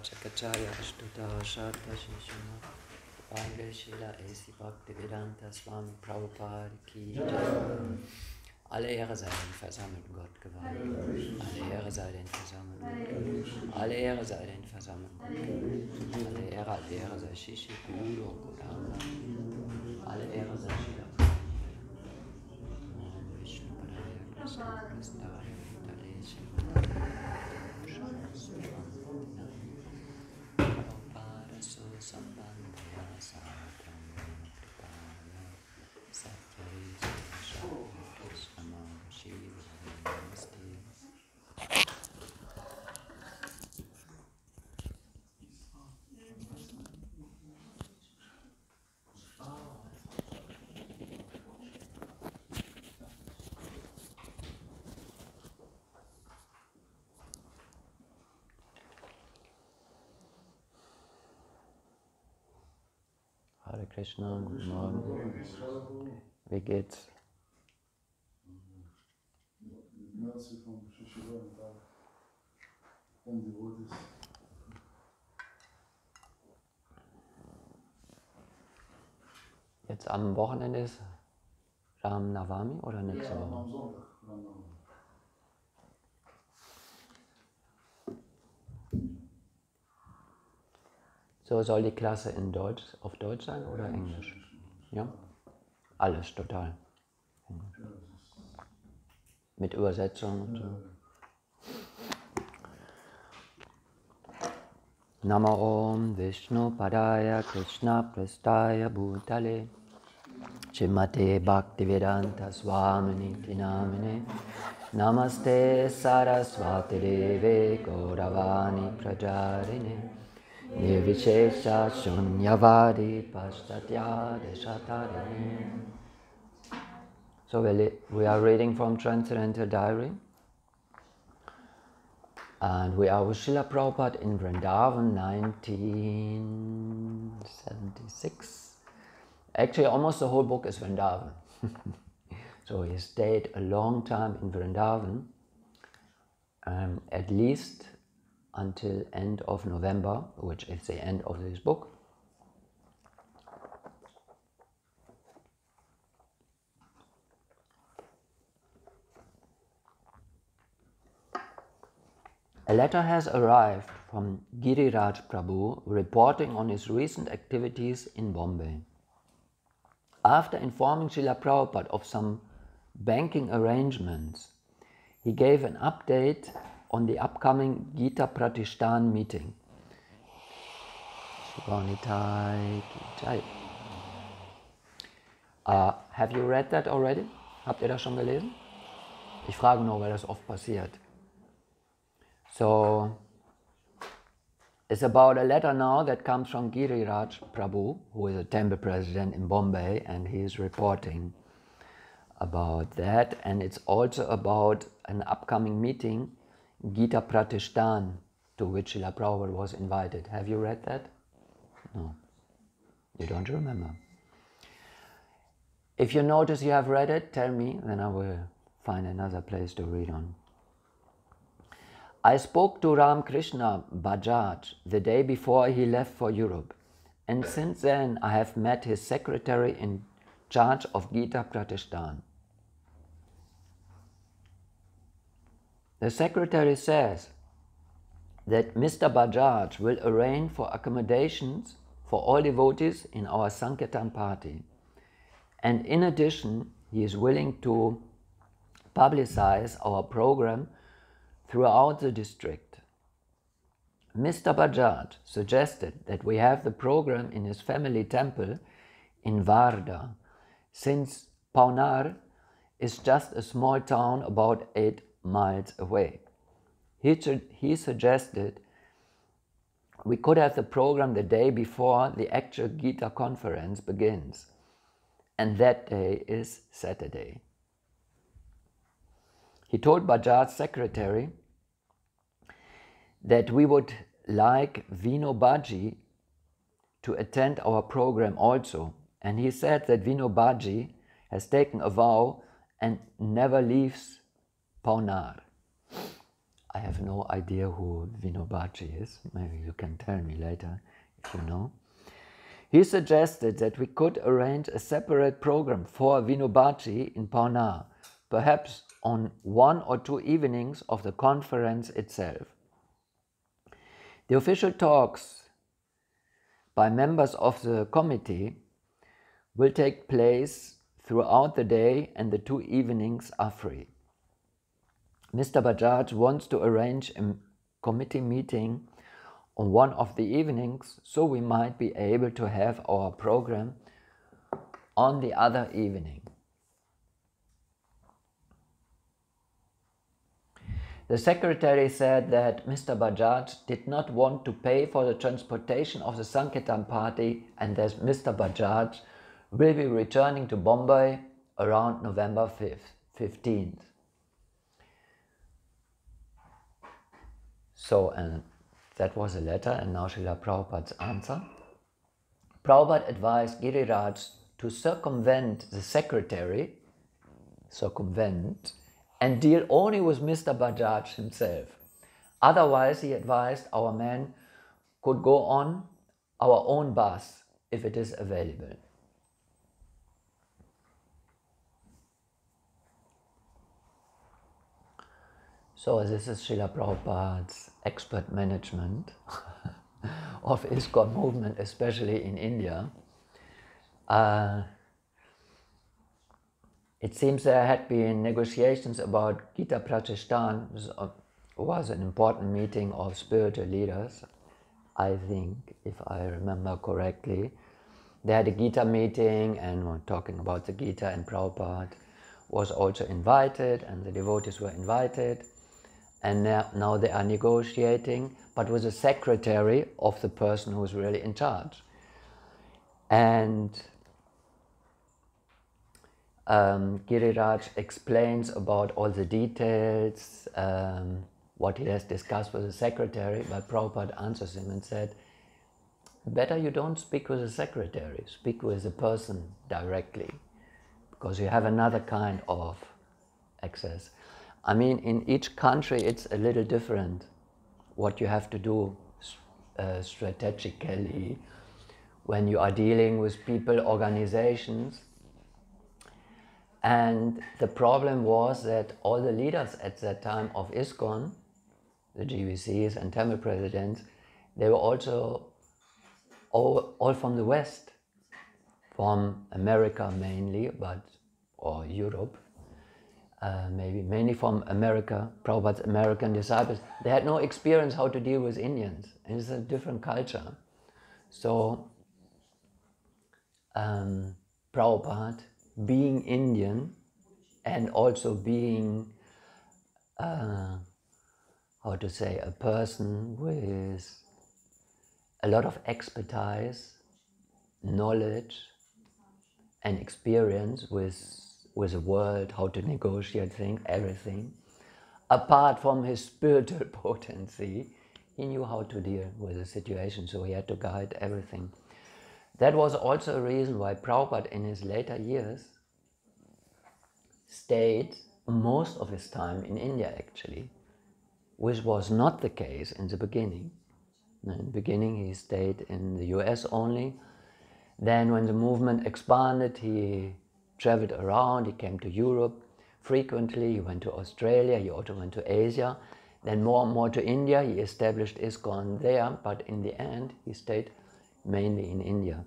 Chakacharya Ashtuta Sharta Shishima Bhagavatam Srila A.C. Bhakti Vedanta Swami Prabhupad Ki Jai. Alle Ehre sei den versammelten Gott geweiht. Alle Ehre sei den versammelten Gott. Alle Ehre sei den versammelten Gott. Alle Ehre sei Shishi, Guru und Kodanga. Alle Ehre sei Srila. Vishnu Padaya Krishna Kristaya Gauradesh. Prabhupada so sambandhya sadham kripaya sattvari Krishna Shiva Namaste. Hare Krishna, guten Morgen. Wie geht's? Jetzt am Wochenende ist Ram Navami oder nächste Woche? Am Sonntag, Ram Navami. So, soll die Klasse in Deutsch, auf Deutsch sein oder Englisch? Ja? Alles total. Mit Übersetzung und so. Namo Om Vishnu Padaya Krishna Prastaya Bhutale Shrimate Bhaktivedanta Swamini Namine Namaste Saraswati Deve Gauravani Prajarine Nirvishesha Shunyavadi Pastatya Deshatarine. So we are reading from Transcendental Diary, and we are with Srila Prabhupada in Vrindavan, 1976. Actually, almost the whole book is Vrindavan. So he stayed a long time in Vrindavan, at least until end of November, which is the end of this book. A letter has arrived from Giriraj Prabhu reporting on his recent activities in Bombay. After informing Srila Prabhupada of some banking arrangements, he gave an update on the upcoming Gita Pratishthan meeting. Have you read that already? Habt ihr das schon gelesen? Ich frage nur, weil das oft passiert. So, it's about a letter now that comes from Giriraj Prabhu, who is a temple president in Bombay, and he is reporting about that. And it's also about an upcoming meeting, Gita Pratishthan, to which Srila Prabhupada was invited. Have you read that? No, you don't remember. If you notice you have read it, tell me, then I will find another place to read on. I spoke to Ram Krishna Bajaj the day before he left for Europe, and since then I have met his secretary in charge of Gita Pratishthan. The secretary says that Mr. Bajaj will arrange for accommodations for all devotees in our Sankirtan party, and in addition he is willing to publicize our program throughout the district. Mr. Bajaj suggested that we have the program in his family temple in Varda, since Paunar is just a small town about 8 miles away. He suggested we could have the program the day before the actual Gita conference begins, and that day is Saturday. He told Bajaj's secretary that we would like Vino Baji to attend our program also, and he said that Vino Baji has taken a vow and never leaves Paunar. I have no idea who Vino Baji is. Maybe you can tell me later if you know. He suggested that we could arrange a separate program for Vino Baji in Paunar, perhaps on 1 or 2 evenings of the conference itself. The official talks by members of the committee will take place throughout the day, and the 2 evenings are free. Mr. Bajaj wants to arrange a committee meeting on one of the evenings, so we might be able to have our program on the other evening. The secretary said that Mr. Bajaj did not want to pay for the transportation of the Sankirtan party, and that Mr. Bajaj will be returning to Bombay around November 15th. So, and that was a letter, and now Srila Prabhupada's answer. Prabhupada advised Giriraj to circumvent the secretary, and deal only with Mr. Bajaj himself. Otherwise, he advised our men could go on our own bus if it is available. So this is Srila Prabhupada's expert management of ISKCON movement, especially in India. It seems there had been negotiations about Gita Pratishthan, was an important meeting of spiritual leaders, I think, if I remember correctly. They had a Gita meeting and were talking about the Gita, and Prabhupada was also invited and the devotees were invited. And now they are negotiating, but with the secretary of the person who's really in charge. And Giriraj explains about all the details, what he has discussed with the secretary, but Prabhupada answers him and said, better you don't speak with the secretary, speak with the person directly, because you have another kind of access. I mean, in each country it's a little different what you have to do strategically when you are dealing with people, organizations. And the problem was that all the leaders at that time of ISKCON, the GVCs and temple presidents, they were also all from the West, from America mainly, or Europe, maybe mainly from America, Prabhupada's American disciples. They had no experience how to deal with Indians, and it's a different culture. So Prabhupada, being Indian and also being, how to say, a person with a lot of expertise, knowledge and experience with the world, how to negotiate things, everything. Apart from his spiritual potency, he knew how to deal with the situation, so he had to guide everything. That was also a reason why Prabhupada in his later years stayed most of his time in India actually, which was not the case in the beginning. In the beginning he stayed in the US only. Then when the movement expanded, he traveled around, he came to Europe frequently, he went to Australia, he also went to Asia, then more and more to India. He established ISKCON there, but in the end he stayed mainly in India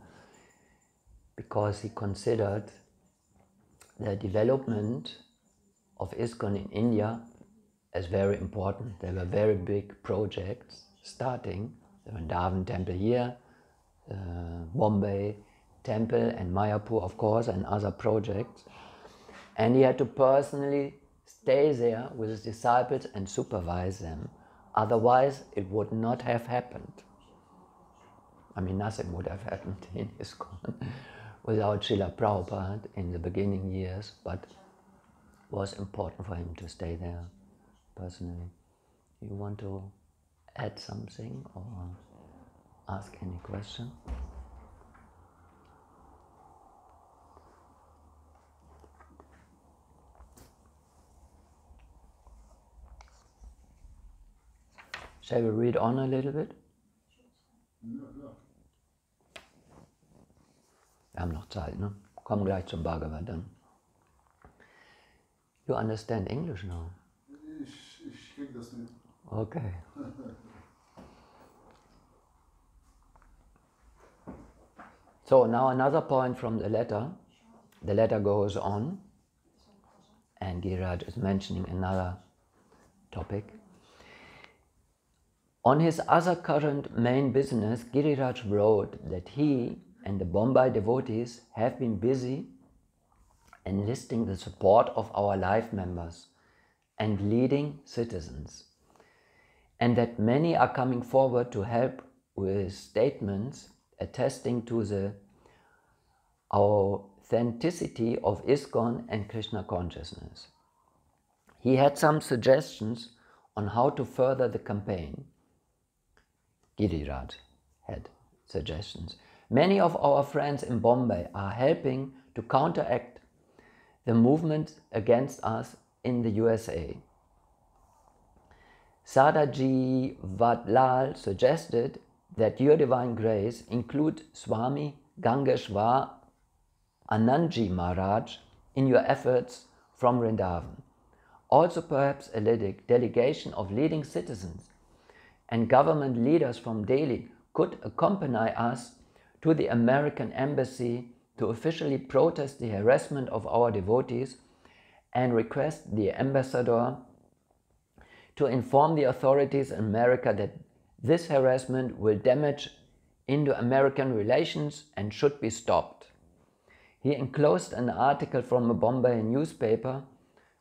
because he considered the development of ISKCON in India as very important. There were very big projects starting. The Vrindavan temple here, Bombay temple and Mayapur, of course, and other projects. And he had to personally stay there with his disciples and supervise them. Otherwise, it would not have happened. I mean, nothing would have happened in ISKCON without Srila Prabhupada in the beginning years, but it was important for him to stay there personally. You want to add something or ask any question? Shall we read on a little bit? Wir haben noch Zeit, ne? Kommen gleich zum Bhagavatam. You understand English now? Ich krieg das nicht. Okay. So now another point from the letter. The letter goes on, and Giriraj is mentioning another topic. On his other current main business, Giriraj wrote that he and the Bombay devotees have been busy enlisting the support of our life members and leading citizens, and that many are coming forward to help with statements attesting to the authenticity of ISKCON and Krishna consciousness. He had some suggestions on how to further the campaign. Giriraj had suggestions. Many of our friends in Bombay are helping to counteract the movement against us in the USA. Sadaji Vadlal suggested that Your Divine Grace include Swami Gangeshwar Anandji Maharaj in your efforts from Vrindavan. Also perhaps a delegation of leading citizens and government leaders from Delhi could accompany us to the American embassy to officially protest the harassment of our devotees and request the ambassador to inform the authorities in America that this harassment will damage Indo-American relations and should be stopped. He enclosed an article from a Bombay newspaper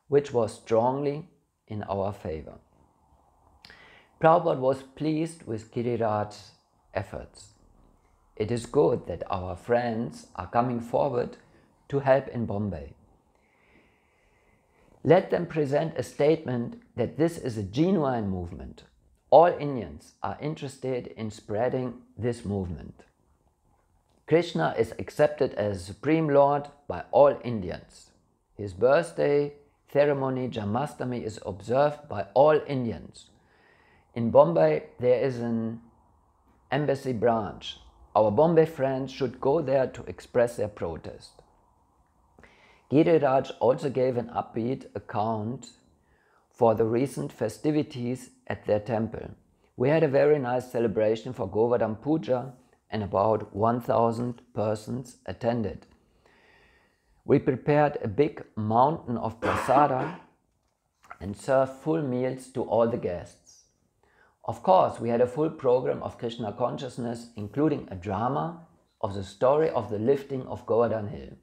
which was strongly in our favor. Prabhupada was pleased with Giriraj's efforts. It is good that our friends are coming forward to help in Bombay. Let them present a statement that this is a genuine movement. All Indians are interested in spreading this movement. Krishna is accepted as Supreme Lord by all Indians. His birthday ceremony, Janmashtami, is observed by all Indians. In Bombay, there is an embassy branch. Our Bombay friends should go there to express their protest. Giriraj also gave an upbeat account for the recent festivities at their temple. We had a very nice celebration for Govardhan Puja and about 1,000 persons attended. We prepared a big mountain of prasada and served full meals to all the guests. Of course, we had a full program of Krishna consciousness, including a drama of the story of the lifting of Govardhan Hill.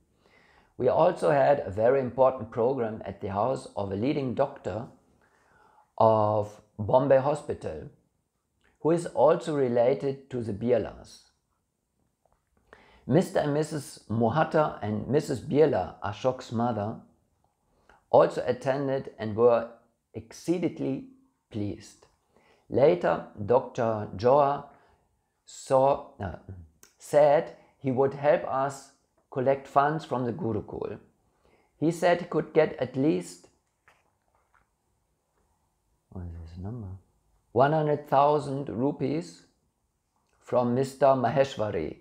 We also had a very important program at the house of a leading doctor of Bombay Hospital, who is also related to the Birlas. Mr. and Mrs. Mohata and Mrs. Birla, Ashok's mother, also attended and were exceedingly pleased. Later, Dr. Joa said he would help us collect funds from the Gurukul. He said he could get at least 100,000 rupees from Mr. Maheshwari,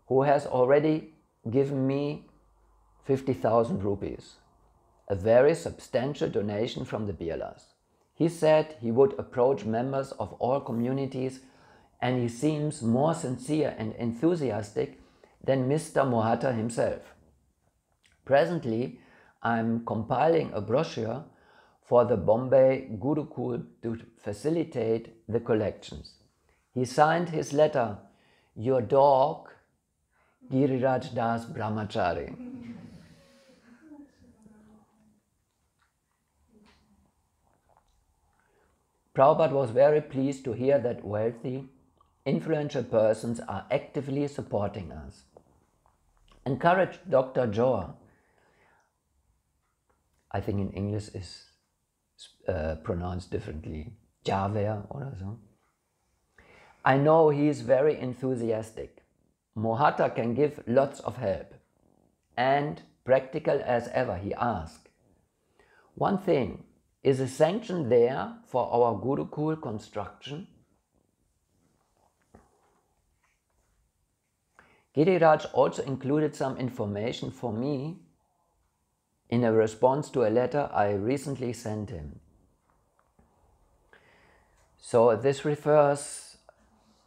who has already given me 50,000 rupees, a very substantial donation from the Birlas. He said he would approach members of all communities, and he seems more sincere and enthusiastic than Mr. Mohata himself. Presently, I am compiling a brochure for the Bombay Gurukul to facilitate the collections. He signed his letter, "Your dog, Giriraj Das Brahmachari." Prabhupada was very pleased to hear that wealthy, influential persons are actively supporting us. Encouraged Dr. Joa, I think in English is pronounced differently, Javer or so. I know he is very enthusiastic. Mohata can give lots of help. And practical as ever, he asked. One thing, is a sanction there for our Gurukul construction? Giriraj also included some information for me in a response to a letter I recently sent him. So this refers,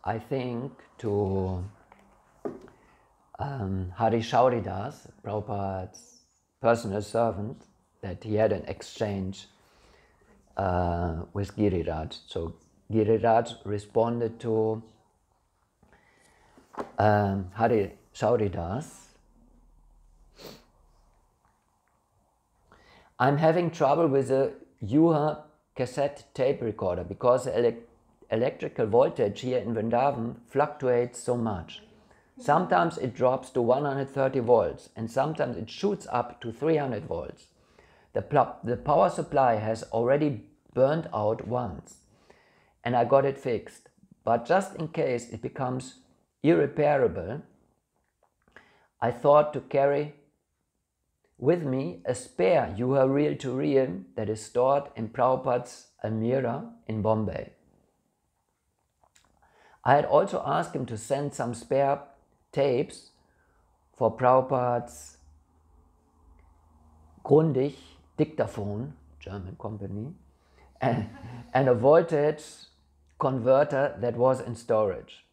I think, to Hari Shauridas, Prabhupada's personal servant, that he had an exchange with Giriraj. So Giriraj responded to Hari Shauridas. I'm having trouble with a Yuha cassette tape recorder because the electrical voltage here in Vrindavan fluctuates so much. Sometimes it drops to 130 volts and sometimes it shoots up to 300 volts. The power supply has already burned out once and I got it fixed. But just in case it becomes irreparable, I thought to carry with me a spare Yuha reel-to-reel that is stored in Prabhupada's Almira in Bombay. I had also asked him to send some spare tapes for Prabhupada's Grundig dictaphone, German company, and a voltage converter that was in storage.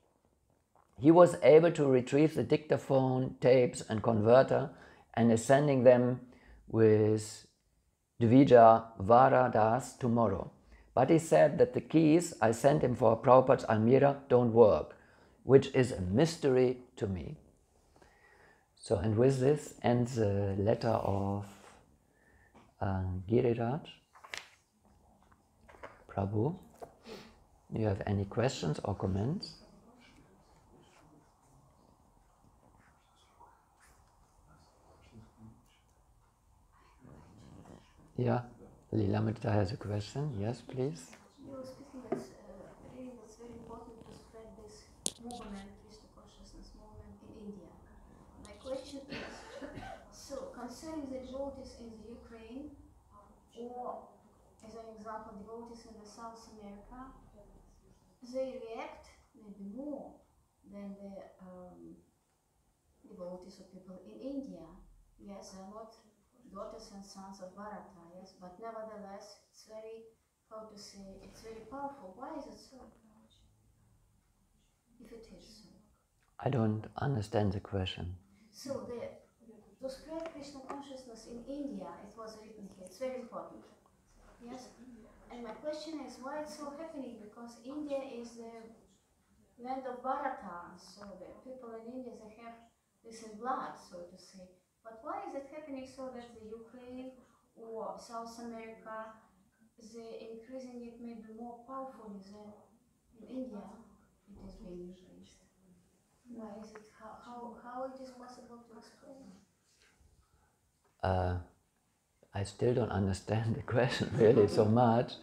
he was able to retrieve the dictaphone, tapes and converter and is sending them with Dvija Varadas tomorrow. But he said that the keys I sent him for Prabhupada's Almira don't work, which is a mystery to me. So, and with this ends the letter of Giriraj. Prabhu, do you have any questions or comments? Yeah, Lilamrita has a question. Yes, please. You were speaking that really it's very important to spread this movement, Krishna consciousness movement in India. My question is, so concerning the devotees in the Ukraine, or as an example, devotees in the South America, they react maybe more than the devotees or people in India. Yes, they're not daughters and sons of Bharata, yes, but nevertheless, it's very, how to say, it's very powerful. Why is it so? If it is so. I don't understand the question. So, to spread Krishna consciousness in India, it was written here, it's very important. Yes? And my question is, why it's so happening? Because India is the land of Bharata, so the people in India, they have this in blood, so to say. But why is it happening so that the Ukraine or South America, they increasing it maybe more powerfully than in India it is being increased? Why is it, how it is possible to explain? I still don't understand the question really so much.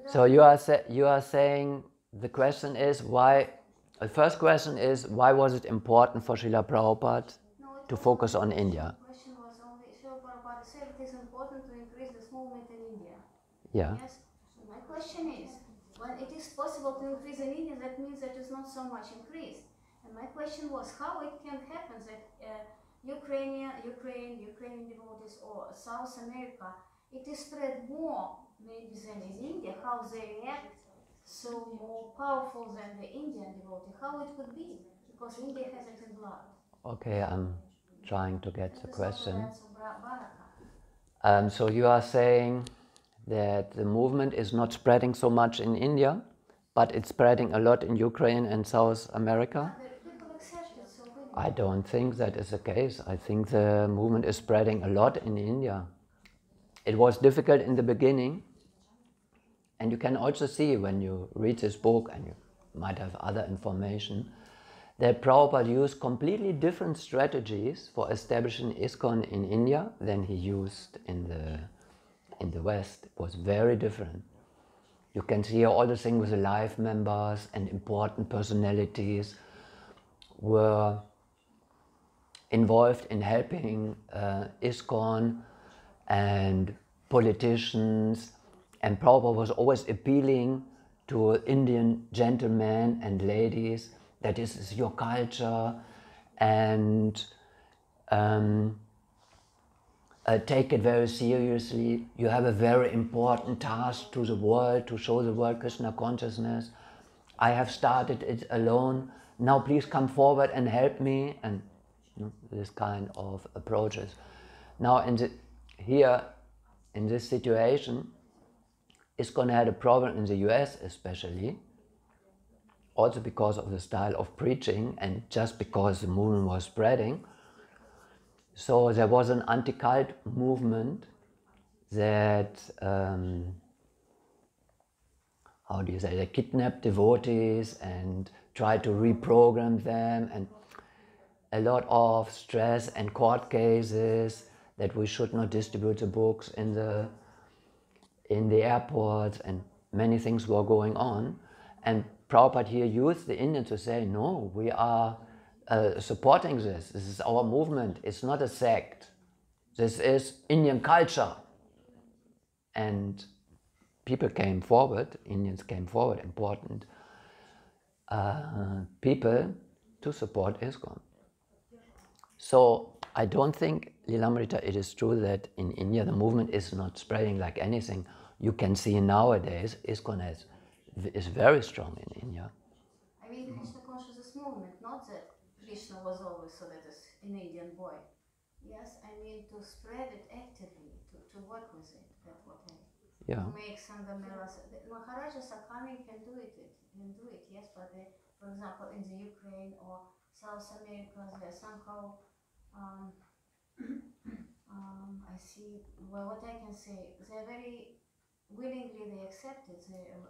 So you are saying the question is why, the first question is why was it important for Srila Prabhupada to focus on India? The question was only, Srila Prabhupada said it is important to increase this movement in India. Yeah. Yes? And my question is, when it is possible to increase in India, that means that it's not so much increased. And my question was how it can happen that Ukrainian devotees or South America, it is spread more maybe than in India, how they react so more powerful than the Indian devotee, how it could be, because India has it in blood. Okay, I'm trying to get the question. Also Bharata. So you are saying that the movement is not spreading so much in India, but it's spreading a lot in Ukraine and South America? People accept it, so really. I don't think that is the case. I think the movement is spreading a lot in India. It was difficult in the beginning, and you can also see when you read this book, and you might have other information, that Prabhupada used completely different strategies for establishing ISKCON in India than he used in the West. It was very different. You can see all the things with the life members and important personalities were involved in helping ISKCON and politicians, and Prabhupada was always appealing to Indian gentlemen and ladies that this is your culture and take it very seriously. You have a very important task to the world, to show the world Krishna consciousness. I have started it alone. Now please come forward and help me, and this kind of approaches. Now here in this situation, ISKCON had a problem in the US especially, also because of the style of preaching and just because the movement was spreading. So there was an anti-cult movement that, how do you say, they kidnapped devotees and tried to reprogram them, and a lot of stress and court cases that we should not distribute the books in the airports, and many things were going on. And Prabhupada here used the Indians to say, no, we are supporting this. This is our movement. It's not a sect. This is Indian culture. And people came forward, Indians came forward, important people to support ISKCON. So I don't think, Lilamrita, it is true that in India the movement is not spreading like anything. You can see nowadays ISKCON is very strong in India. I mean, Krishna consciousness movement. movement, not that Krishna was always so that is an Indian boy. Yes, I mean to spread it actively, to work with it. That's what I. Yeah. To make Sangamelas. The Maharajas are coming and do it. Yes, but they, for example, in the Ukraine or South America, they're somehow. I see. Well, what I can say, they're very willingly. They accept it.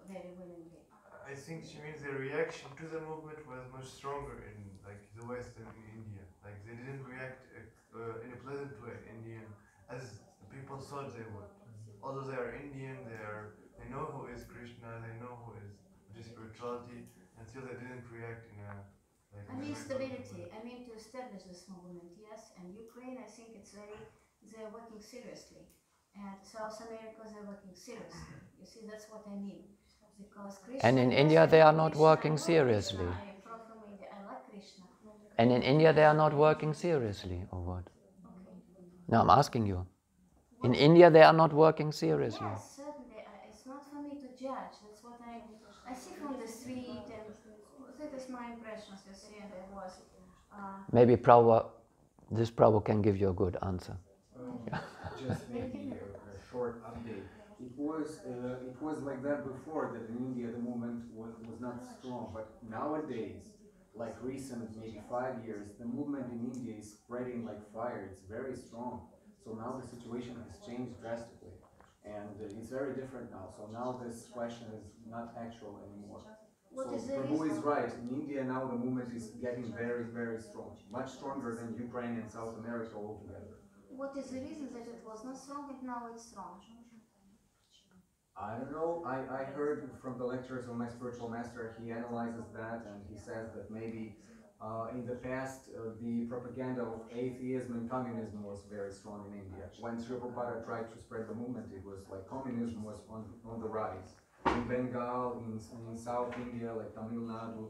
Very willingly. I think she means the reaction to the movement was much stronger in like the West than in India. Like they didn't react in a pleasant way, Indian, as people thought they would. Although they are Indian, they know who is Krishna, they know who is the spirituality, and still they didn't react in a like. I mean stability. I mean to establish this movement. Yes, and Ukraine, I think they're working seriously, and South America they're working seriously. You see, that's what I mean. Because Krishna, And in India they are not working seriously. I am from India. I like Krishna. And in India they are not working seriously, or what? Okay. No, I'm asking you. In India they are not working seriously. Yes, certainly. It's not for me to judge. That's what I see from the street, and that is my impressions. You see, and it was. Maybe this Prabhu can give you a good answer. Just maybe a short update. It was like that before, that in India the movement was not strong, but nowadays, like recent maybe 5 years, the movement in India is spreading like fire. It's very strong. So now the situation has changed drastically, and it's very different now. So now this question is not actual anymore. So Prabhu is right. In India now the movement is getting very, very strong, much stronger than Ukraine and South America altogether. What is the reason that it was not strong and now it's strong? I don't know. I heard from the lectures of my spiritual master, he analyzes that and he says that maybe in the past the propaganda of atheism and communism was very strong in India. When Prabhupada tried to spread the movement, it was like communism was on the rise. In Bengal, in South India, like Tamil Nadu,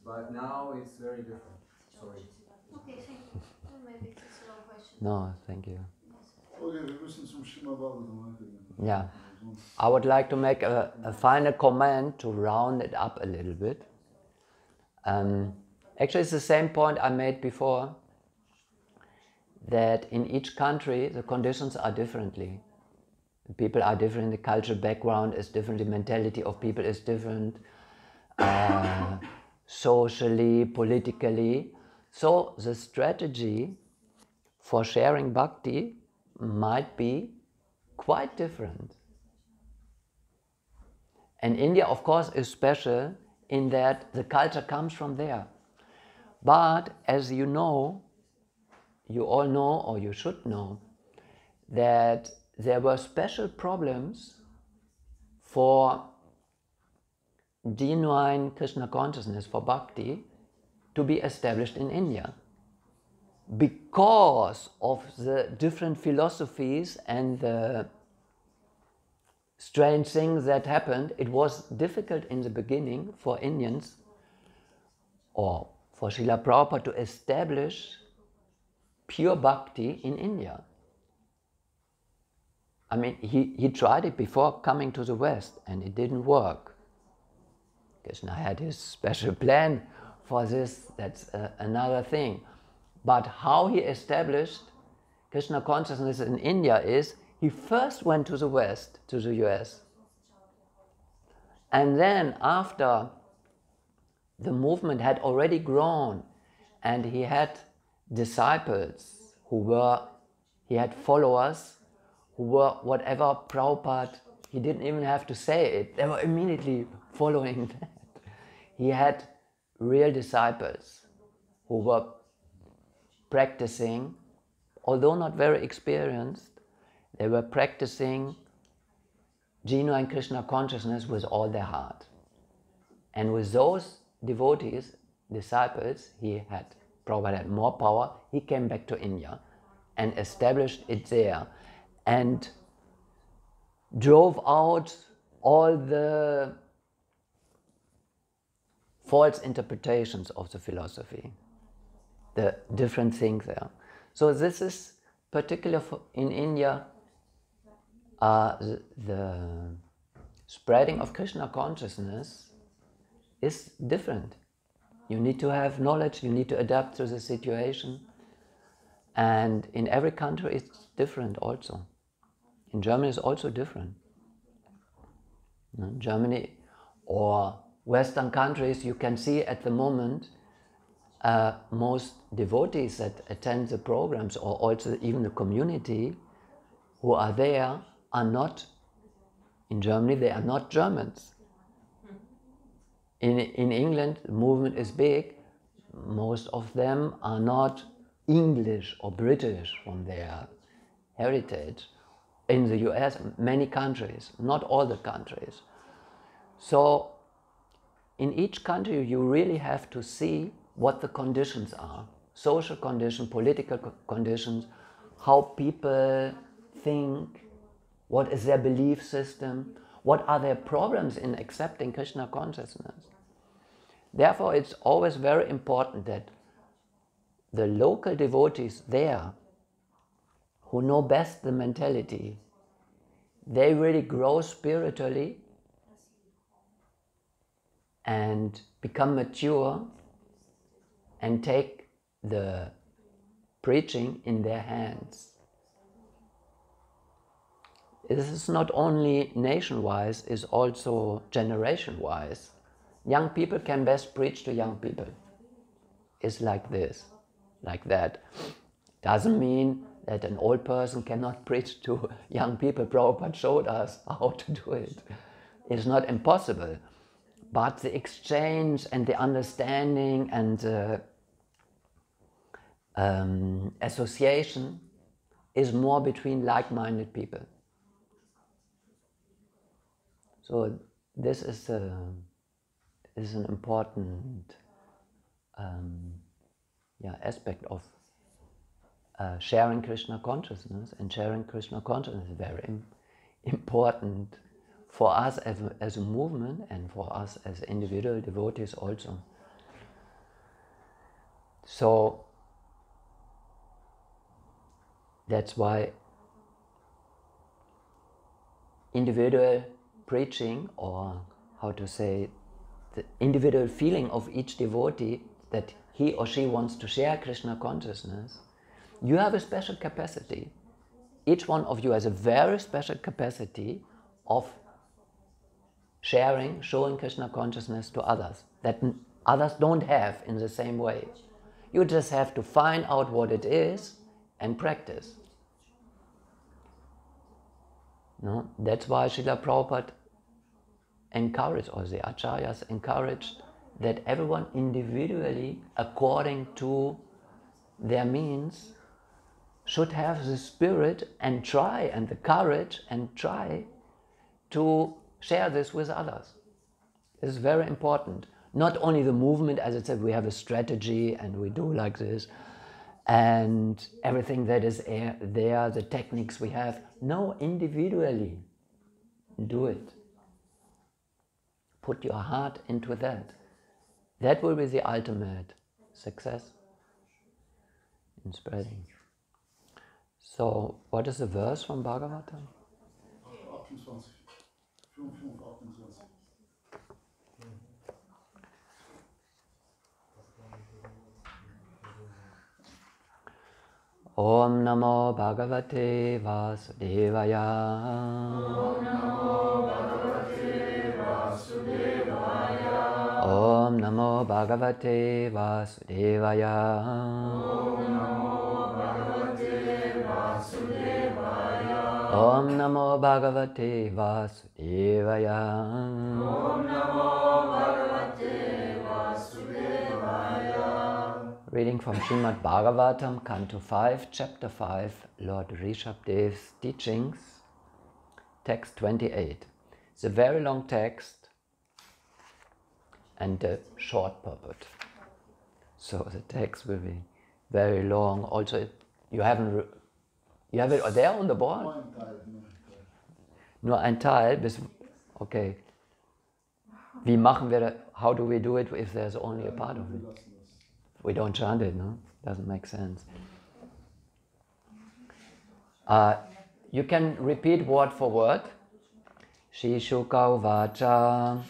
but now it's very different. Sorry. Okay, thank you. Well, maybe it's a long question. No, thank you. Okay, we müssen zum Srimad weitergehen. Yeah. I would like to make a final comment to round it up a little bit. Actually, it's the same point I made before, that in each country the conditions are differently. People are different, the cultural background is different, the mentality of people is different, socially, politically. So the strategy for sharing bhakti might be quite different. And India, of course, is special in that the culture comes from there. But as you know, you all know, or you should know, that there were special problems for genuine Krishna consciousness, for bhakti, to be established in India. Because of the different philosophies and the strange things that happened, it was difficult in the beginning for Indians, or for Srila Prabhupada, to establish pure bhakti in India. I mean, he tried it before coming to the West and it didn't work. Krishna had his special plan for this, that's another thing. But how he established Krishna consciousness in India is, he first went to the West, to the US. And then after the movement had already grown and he had disciples he had followers who were whatever Prabhupada, he didn't even have to say it, they were immediately following that. He had real disciples who were practicing, although not very experienced, they were practicing genuine Krishna consciousness with all their heart. And with those devotees, disciples, Prabhupada had more power, he came back to India and established it there and drove out all the false interpretations of the philosophy, the different things there. So this is particular in India, the spreading of Krishna consciousness is different. You need to have knowledge, you need to adapt to the situation. And in every country it's different also. In Germany it's also different. In Germany or Western countries, you can see at the moment most devotees that attend the programs, or also even the community who are there, are not, in Germany, they are not Germans. In England, the movement is big. Most of them are not English or British from their heritage. In the US, many countries, not all the countries. So, in each country, you really have to see what the conditions are. Social conditions, political conditions, how people think, what is their belief system, what are their problems in accepting Krishna consciousness. Therefore, it's always very important that the local devotees there, who know best the mentality, they really grow spiritually and become mature and take the preaching in their hands. This is not only nation-wise, it's also generation-wise. Young people can best preach to young people. It's like this, like that. Doesn't mean that an old person cannot preach to young people. Prabhupada showed us how to do it. It's not impossible. But the exchange and the understanding and association is more between like-minded people. So this is an important aspect of sharing Krishna consciousness, and sharing Krishna consciousness is very important for us as a movement and for us as individual devotees also. So that's why individual preaching, or how to say, the individual feeling of each devotee that he or she wants to share Krishna consciousness, you have a special capacity. Each one of you has a very special capacity of sharing, showing Krishna consciousness to others, that others don't have in the same way. You just have to find out what it is and practice. No? That's why Srila Prabhupada encouraged, or the acharyas encouraged, that everyone individually, according to their means, should have the spirit and try, and the courage and try to share this with others. This is very important. Not only the movement, as I said, we have a strategy and we do like this, and everything that is there, the techniques we have. No, individually, do it. Put your heart into that. That will be the ultimate success in spreading. So, what is the verse from Bhagavatam? 28. 28. Om Namo Bhagavate Vasudevaya. Om Namo Bhagavate Vasudevaya. Om Namo Bhagavate Vasudevaya. Om Namo Bhagavate Vasudevaya. Om Namo Bhagavate Vasudevaya. Om Namo Bhagavate Vasudevaya. Reading from Srimad Bhagavatam, Canto 5, Chapter 5, Lord Rishabhadev's teachings, text 28. It's a very long text and a short purport. So the text will be very long. Also, you have it there on the board? Nur ein Teil. Okay. Wie machen wir das? How do we do it if there's only a part of it? We don't chant it, no? Doesn't make sense. You can repeat word for word. Shri Shuka uvacha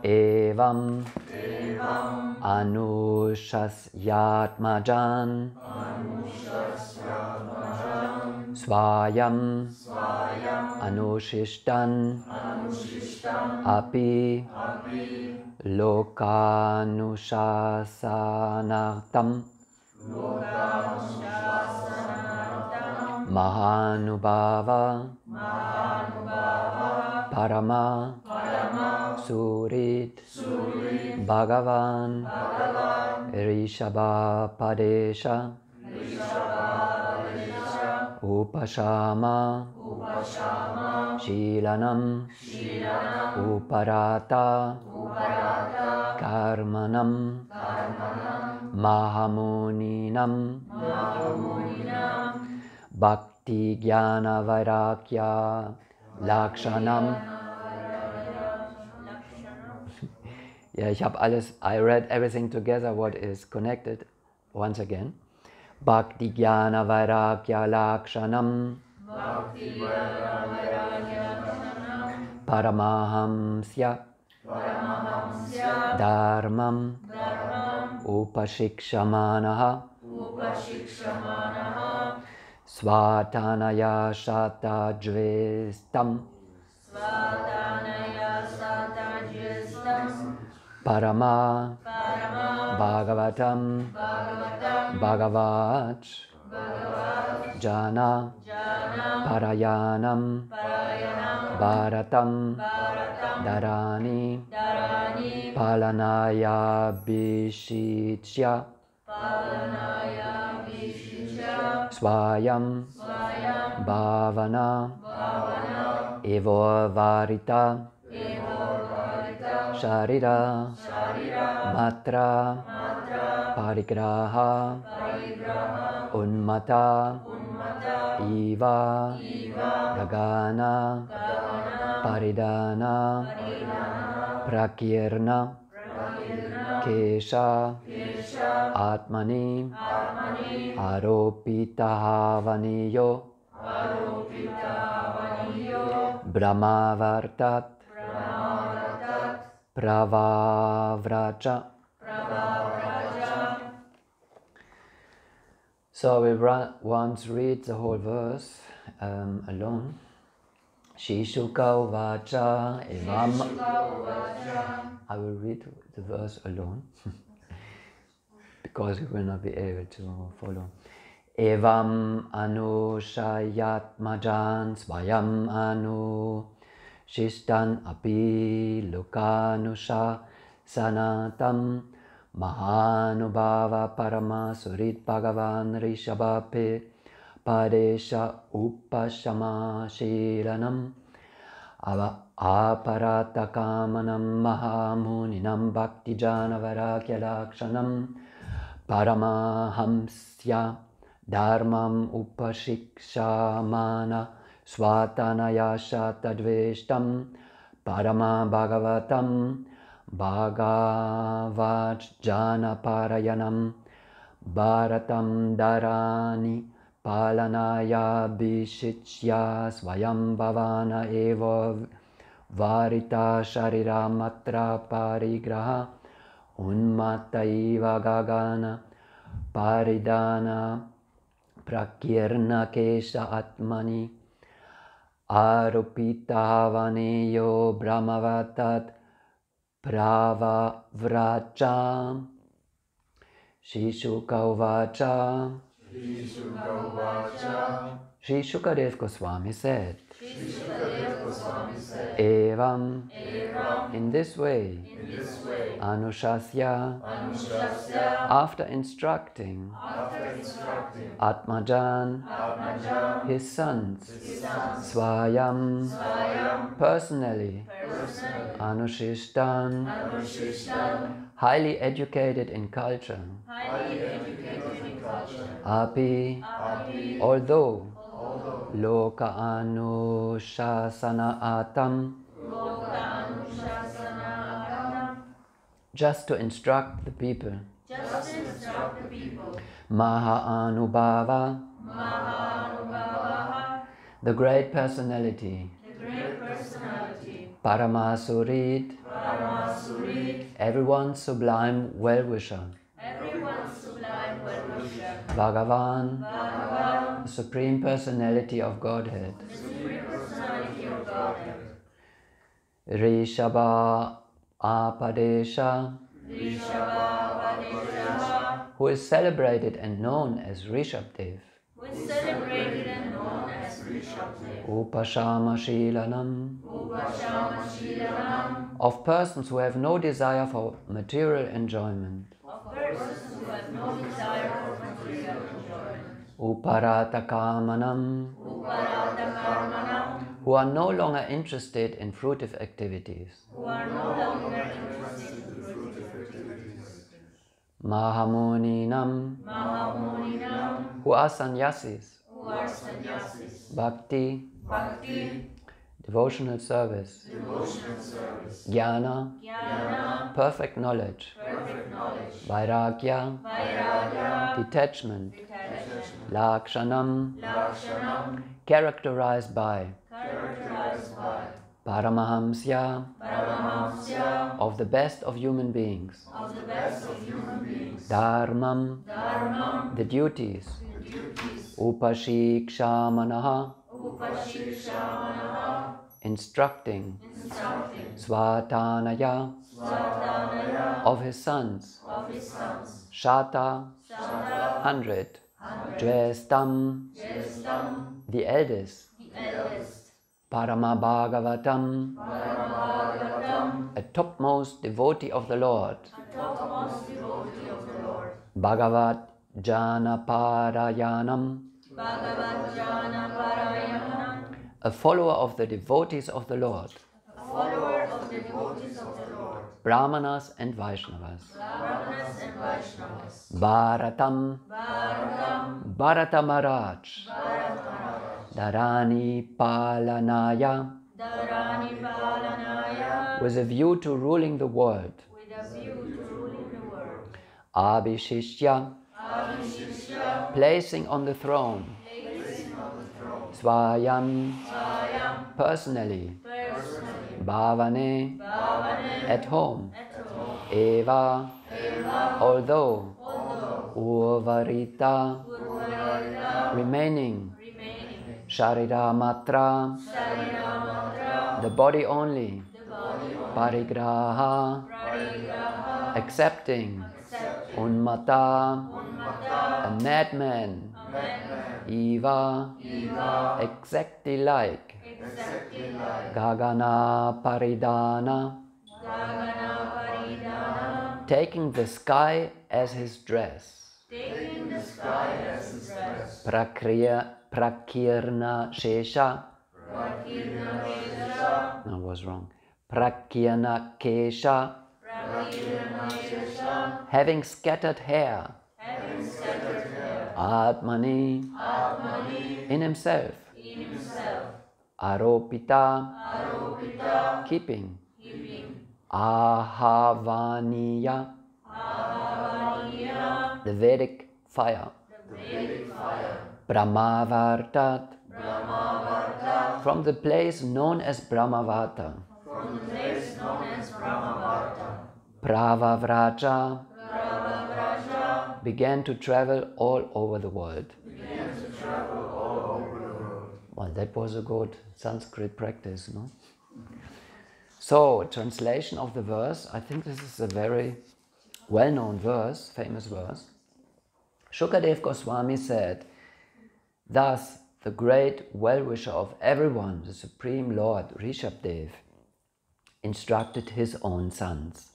Evam Anushasyatmajan Swayam Anushishtan Api Lokanushasanartam Mahanubhava Parama Surit Bhagavan Rishabha Padesha Upashama Shilanam Uparata Karmanam Mahamuninam Bhakti Jnana Vairagya Lakshanam. Yeah, ich habe alles, I read everything together, what is connected, once again. Bhakti Jnana Vairagya Lakshanam Paramahamsya Dharmam Upashikshamanaha Svatanaya Shata Dvestam Parama Bhagavatam Bhagavat Jana Parayanam Bharatam Dharani Palanaya Bhishitya Swayam Bhavana Evo Varita Sharira Matra Parigraha Unmata Iva Gagana Paridana Prakirna Kesha Atmani Aropitahavaniyo Brahmavartat Pravavraja. So we once read the whole verse alone. Shishuka uvacha evam. I will read the verse alone because you will not be able to follow. Evam anushayatmajan svayam anu Shishtan api lokanusha sanatam Mahanubhava parama surit bhagavan rishabhape padesha upashama shilanam aparata kamanam mahamuninam bhakti jana vairagya lakshanam paramahamsya dharmam upashikshamana Svatanaya Shatadveshtam Parama Bhagavatam Bhagavat Jana Parayanam Bharatam Dharani Palanaya Bhishitya Swayam Bhavana Eva Varita Sharira Matra Parigraha Unmataiva Gagana Paridana Prakirna Kesha Atmani Arupitavaneyo Brahmavatat Pravavracham Shri Shuka uvacha Shri Shukadev Goswami said Evam in this way Anushasya after instructing Atmajan his sons Swayam personally Anushishtan highly educated in culture Api although Loka Anushasana Atam just to instruct the people Maha Anubhava the great personality, Paramasurit, everyone's sublime well-wisher, Bhagavan, the Supreme Personality of Godhead, Rishabha Apadesha, who is celebrated and known as Rishabdev, Upashama Shilanam, of persons who have no desire for material enjoyment, Uparata Kamanam, who are no longer interested in fruitive activities, Mahamuninam, who are sannyasis, Bhakti, devotional service, Jnana, perfect knowledge, Vairagya, detachment, Lakshanam, characterized by Paramahamsya, of the best of human beings, Dharmam, the duties, Upashikshamanaha, instructing, Svatanaya, of his sons, Shata, 100, Jyestam, the eldest, Parama Bhagavatam, a topmost devotee of the Lord, Bhagavat Jana Parayanam, a follower of the devotees of the Lord, Brahmanas and Vaishnavas, Bharatam, Bharata Maharaj, Dharani Palanaya, with a view to ruling the world, Abhishishya, placing on the throne, Swayam, personally, Bhavane, at home, Eva, although, Urvarita, remaining, Sharira Matra, the body only, Parigraha, accepting, Unmata, a madman, Eva, exactly like, Gagana Paridana, taking the sky as his dress, Prakirna Shesha, no, I was wrong, Prakirna Kesha, having scattered hair, Atmani, in himself, Aropita, keeping, Ahavaniya, the Vedic fire, Brahmavartat, from the place known as Brahmavata, Pravavraja, began to travel all over the world. Well, that was a good Sanskrit practice, no? So, translation of the verse, I think this is a very well-known verse, famous verse. Shukadev Goswami said, thus the great well-wisher of everyone, the Supreme Lord, Rishabdev, instructed his own sons.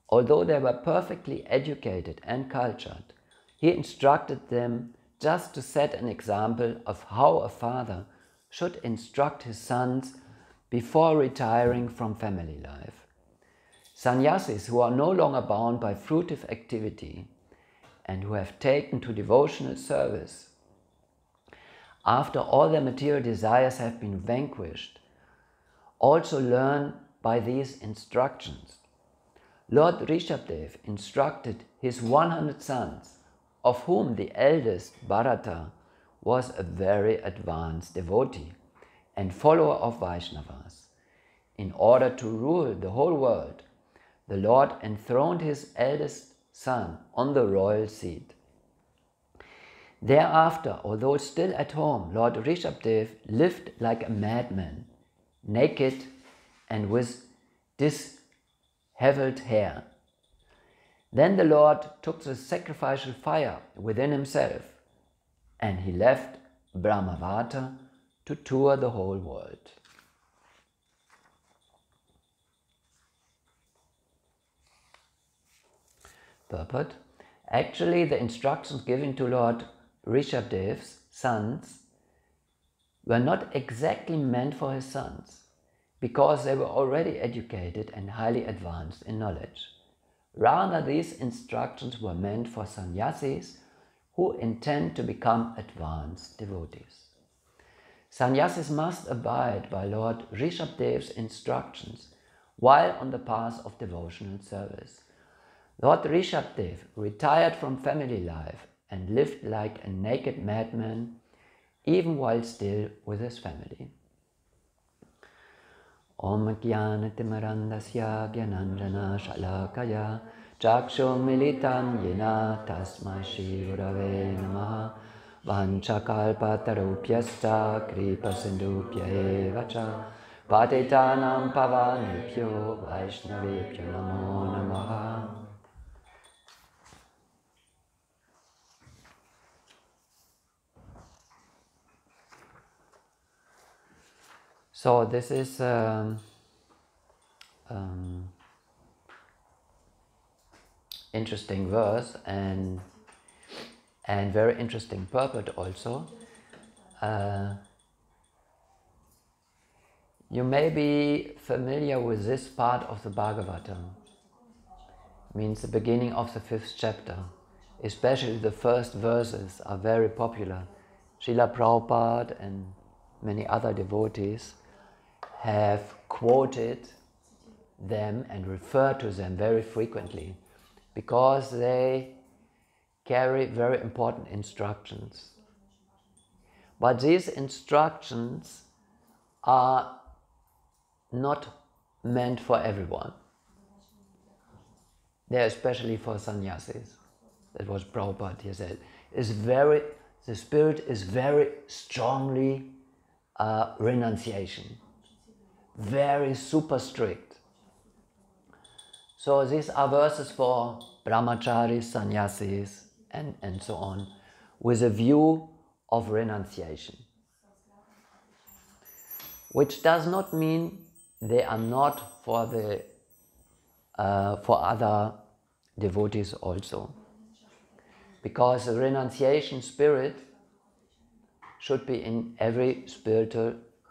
Although they were perfectly educated and cultured, he instructed them just to set an example of how a father should instruct his sons before retiring from family life. Sannyasis who are no longer bound by fruitive activity and who have taken to devotional service, after all their material desires have been vanquished, also learn by these instructions. Lord Rishabdev instructed his 100 sons, of whom the eldest, Bharata, was a very advanced devotee and follower of Vaishnavas. In order to rule the whole world, the Lord enthroned his eldest son on the royal seat. Thereafter, although still at home, Lord Rishabdev lived like a madman, naked and with disheveled hair. Then the Lord took the sacrificial fire within himself, and he left Brahmavata to tour the whole world. Purport. Actually, the instructions given to Lord Rishabdev's sons were not exactly meant for his sons, because they were already educated and highly advanced in knowledge. Rather, these instructions were meant for sannyasis who intend to become advanced devotees. Sannyasis must abide by Lord Rishabdev's instructions while on the path of devotional service. Lord Rishabdev retired from family life and lived like a naked madman, even while still with his family. Om Jnana-timirandasya Gyananjana Shalakaya Chakshur Militam Yena Tasmai Shri Gurave Namaha Vanchakalpatarupyascha Kripa Sindhupya Eva Cha Patitanam Pavanebhyo Vaishnavebhyo Namo Namaha. So this is interesting verse and very interesting purport also. You may be familiar with this part of the Bhagavatam. Means the beginning of the 5th chapter. Especially the first verses are very popular. Srila Prabhupada and many other devotees have quoted them and referred to them very frequently because they carry very important instructions. But these instructions are not meant for everyone. They are especially for sannyasis. That was Prabhupada, he said. The spirit is very strongly renunciation. Very super strict. So these are verses for brahmacharis, sannyasis, and so on, with a view of renunciation. Which does not mean they are not for other devotees also. Because the renunciation spirit should be in every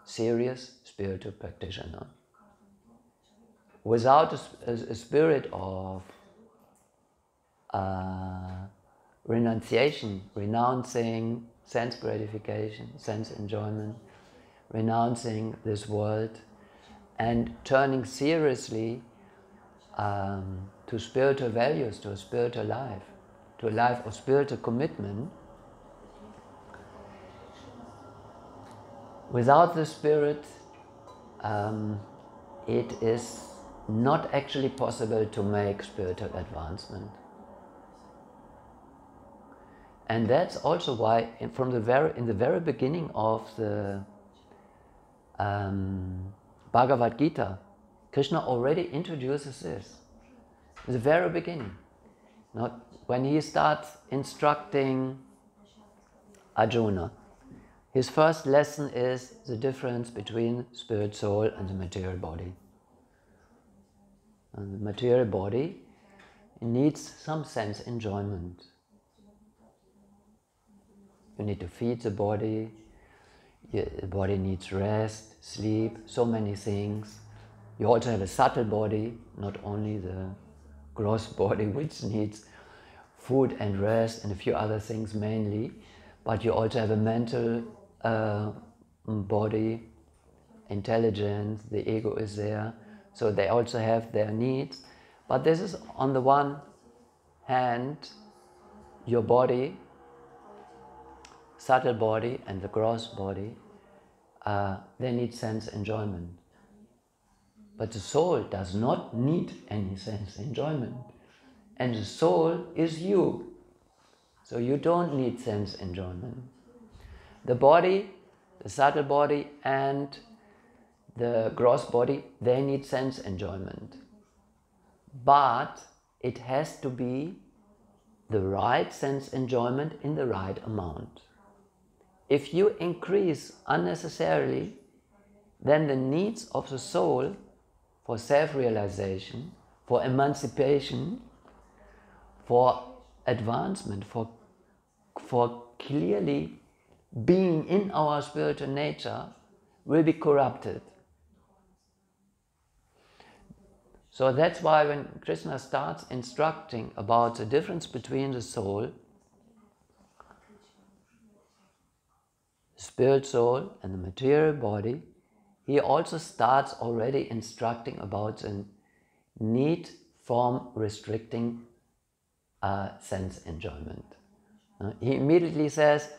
serious spiritual practitioner. Without a spirit of renunciation, renouncing sense gratification, sense enjoyment, renouncing this world, and turning seriously to spiritual values, to a spiritual life, to a life of spiritual commitment. Without the spirit, it is not actually possible to make spiritual advancement. And that's also why, in the very beginning of the Bhagavad Gita, Krishna already introduces this. In the very beginning, when he starts instructing Arjuna. His first lesson is the difference between spirit, soul and the material body. And the material body needs some sense enjoyment. You need to feed the body needs rest, sleep, so many things. You also have a subtle body, not only the gross body which needs food and rest and a few other things mainly, but you also have a mental body, intelligence, the ego is there, so they also have their needs. But this is, on the one hand, your body, subtle body and the gross body, they need sense enjoyment. But the soul does not need any sense enjoyment. And the soul is you. So you don't need sense enjoyment. The body, the subtle body and the gross body, they need sense enjoyment. But it has to be the right sense enjoyment in the right amount. If you increase unnecessarily, then the needs of the soul for self-realization, for emancipation, for advancement, for clearly being in our spiritual nature will be corrupted. So that's why when Krishna starts instructing about the difference between the soul, spirit soul and the material body, he also starts already instructing about the need from restricting sense enjoyment. He immediately says,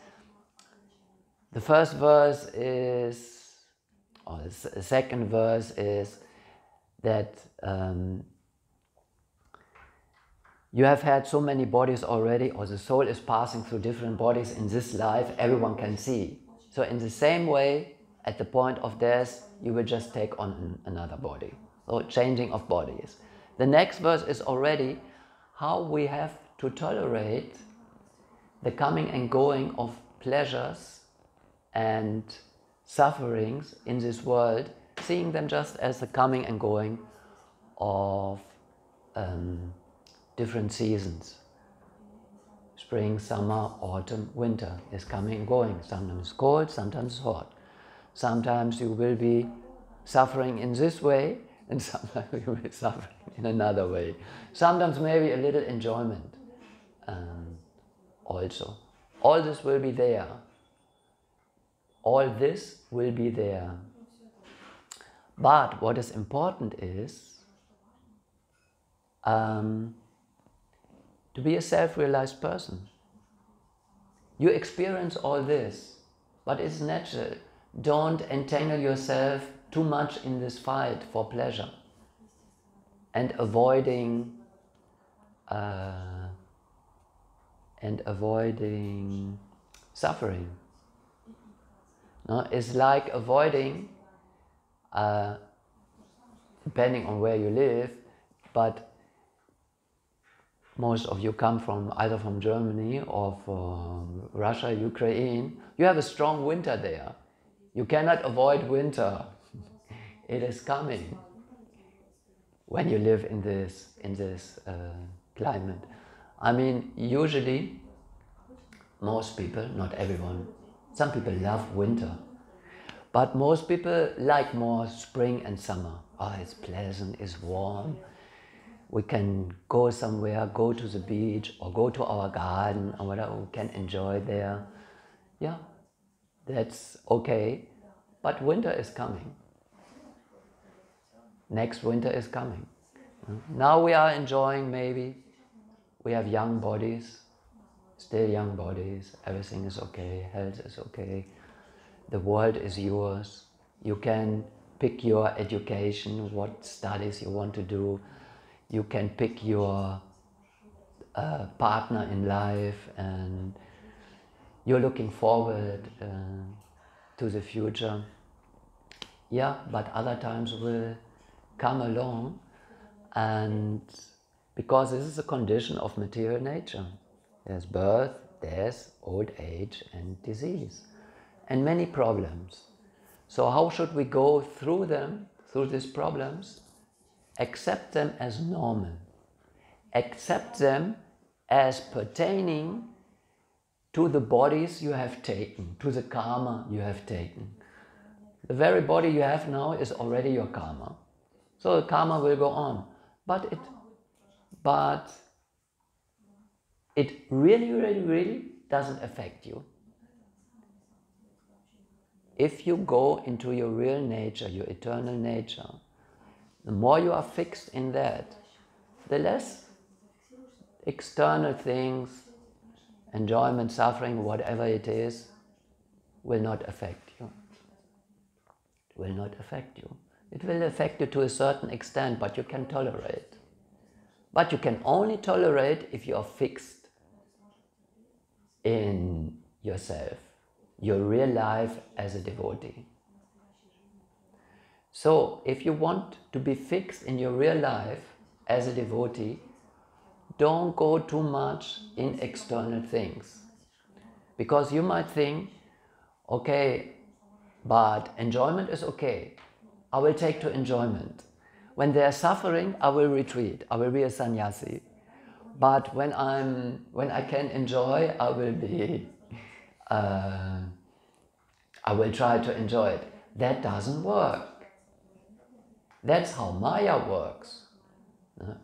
the first verse is, or the second verse is that you have had so many bodies already, or the soul is passing through different bodies in this life, everyone can see. So in the same way, at the point of death, you will just take on another body. So changing of bodies. The next verse is already how we have to tolerate the coming and going of pleasures and sufferings in this world, seeing them just as the coming and going of different seasons. Spring, summer, autumn, winter is coming and going. Sometimes cold, sometimes hot. Sometimes you will be suffering in this way, and sometimes you will be suffering in another way. Sometimes maybe a little enjoyment also. All this will be there. All this will be there. But what is important is to be a self-realized person. You experience all this, but it's natural. Don't entangle yourself too much in this fight for pleasure and avoiding suffering. No? It's like avoiding, depending on where you live, but most of you come from either from Germany or from Russia, Ukraine. You have a strong winter there. You cannot avoid winter. It is coming when you live in this climate. I mean, usually, most people, not everyone, some people love winter, but most people like more spring and summer. Oh, it's pleasant, it's warm. We can go somewhere, go to the beach or go to our garden or whatever, we can enjoy there. Yeah, that's okay, but winter is coming. Next winter is coming. Now we are enjoying, maybe, we have young bodies, still young bodies, everything is okay, health is okay, the world is yours, you can pick your education, what studies you want to do, you can pick your partner in life, and you're looking forward to the future. Yeah, but other times will come along, and because this is a condition of material nature. There's birth, death, old age and disease and many problems. So how should we go through them, through these problems? Accept them as normal. Accept them as pertaining to the bodies you have taken, to the karma you have taken. The very body you have now is already your karma. So the karma will go on. But it really, really, really doesn't affect you. If you go into your real nature, your eternal nature, the more you are fixed in that, the less external things, enjoyment, suffering, whatever it is, will not affect you. It will not affect you. It will affect you to a certain extent, but you can tolerate. But you can only tolerate if you are fixed in yourself, your real life as a devotee. So, if you want to be fixed in your real life as a devotee, don't go too much in external things. Because you might think, okay, but enjoyment is okay. I will take to enjoyment. When there is suffering, I will retreat. I will be a sannyasi. But when I can enjoy, I will try to enjoy it. That doesn't work. That's how Maya works.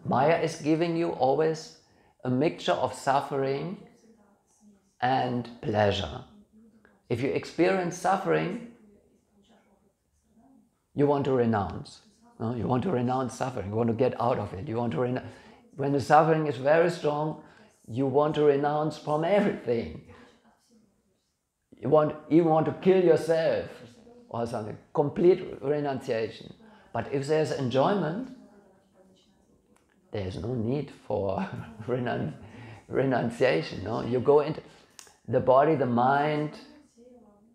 Maya is giving you always a mixture of suffering and pleasure. If you experience suffering, you want to renounce. You want to renounce suffering. You want to get out of it. You want to when the suffering is very strong, you want to renounce from everything. You want to kill yourself or something. Complete renunciation. But if there's enjoyment, there's no need for renunciation. No? You go into the body, the mind,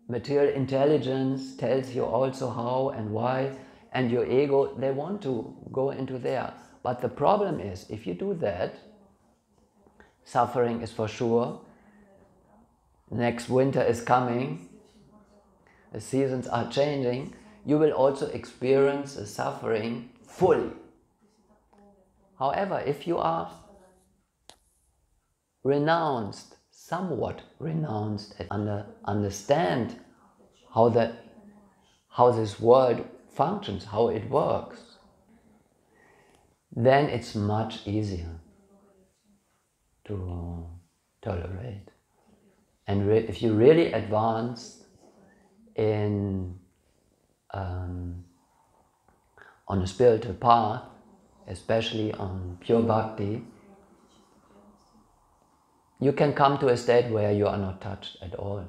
material intelligence tells you also how and why, and your ego, they want to go into there. But the problem is, if you do that, suffering is for sure. Next winter is coming, the seasons are changing, you will also experience the suffering fully. However, if you are renounced, somewhat renounced, and understand how this world functions, how it works, then it's much easier to tolerate. And if you really advance in on a spiritual path, especially on pure bhakti, you can come to a state where you are not touched at all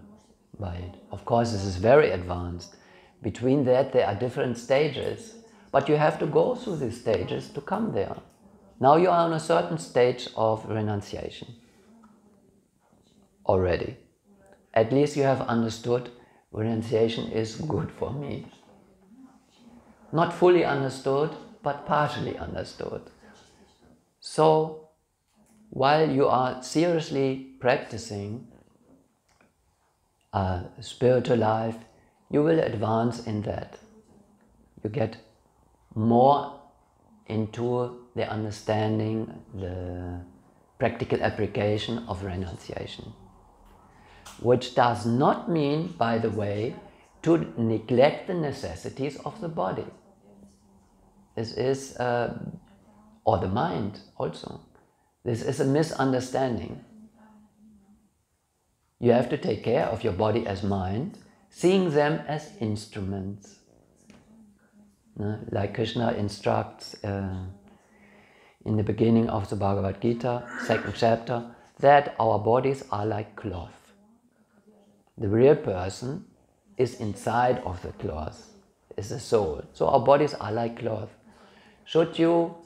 by it. Of course, this is very advanced. Between that, there are different stages, but you have to go through these stages to come there. Now you are on a certain stage of renunciation already. At least you have understood renunciation is good for me. Not fully understood, but partially understood. So, while you are seriously practicing spiritual life, you will advance in that. You get more into the understanding, the practical application of renunciation. Which does not mean, by the way, to neglect the necessities of the body. This is, or the mind also. This is a misunderstanding. You have to take care of your body as mind, seeing them as instruments. Like Krishna instructs in the beginning of the Bhagavad Gita, 2nd chapter, that our bodies are like cloth. The real person is inside of the cloth, is the soul. So our bodies are like cloth. Should you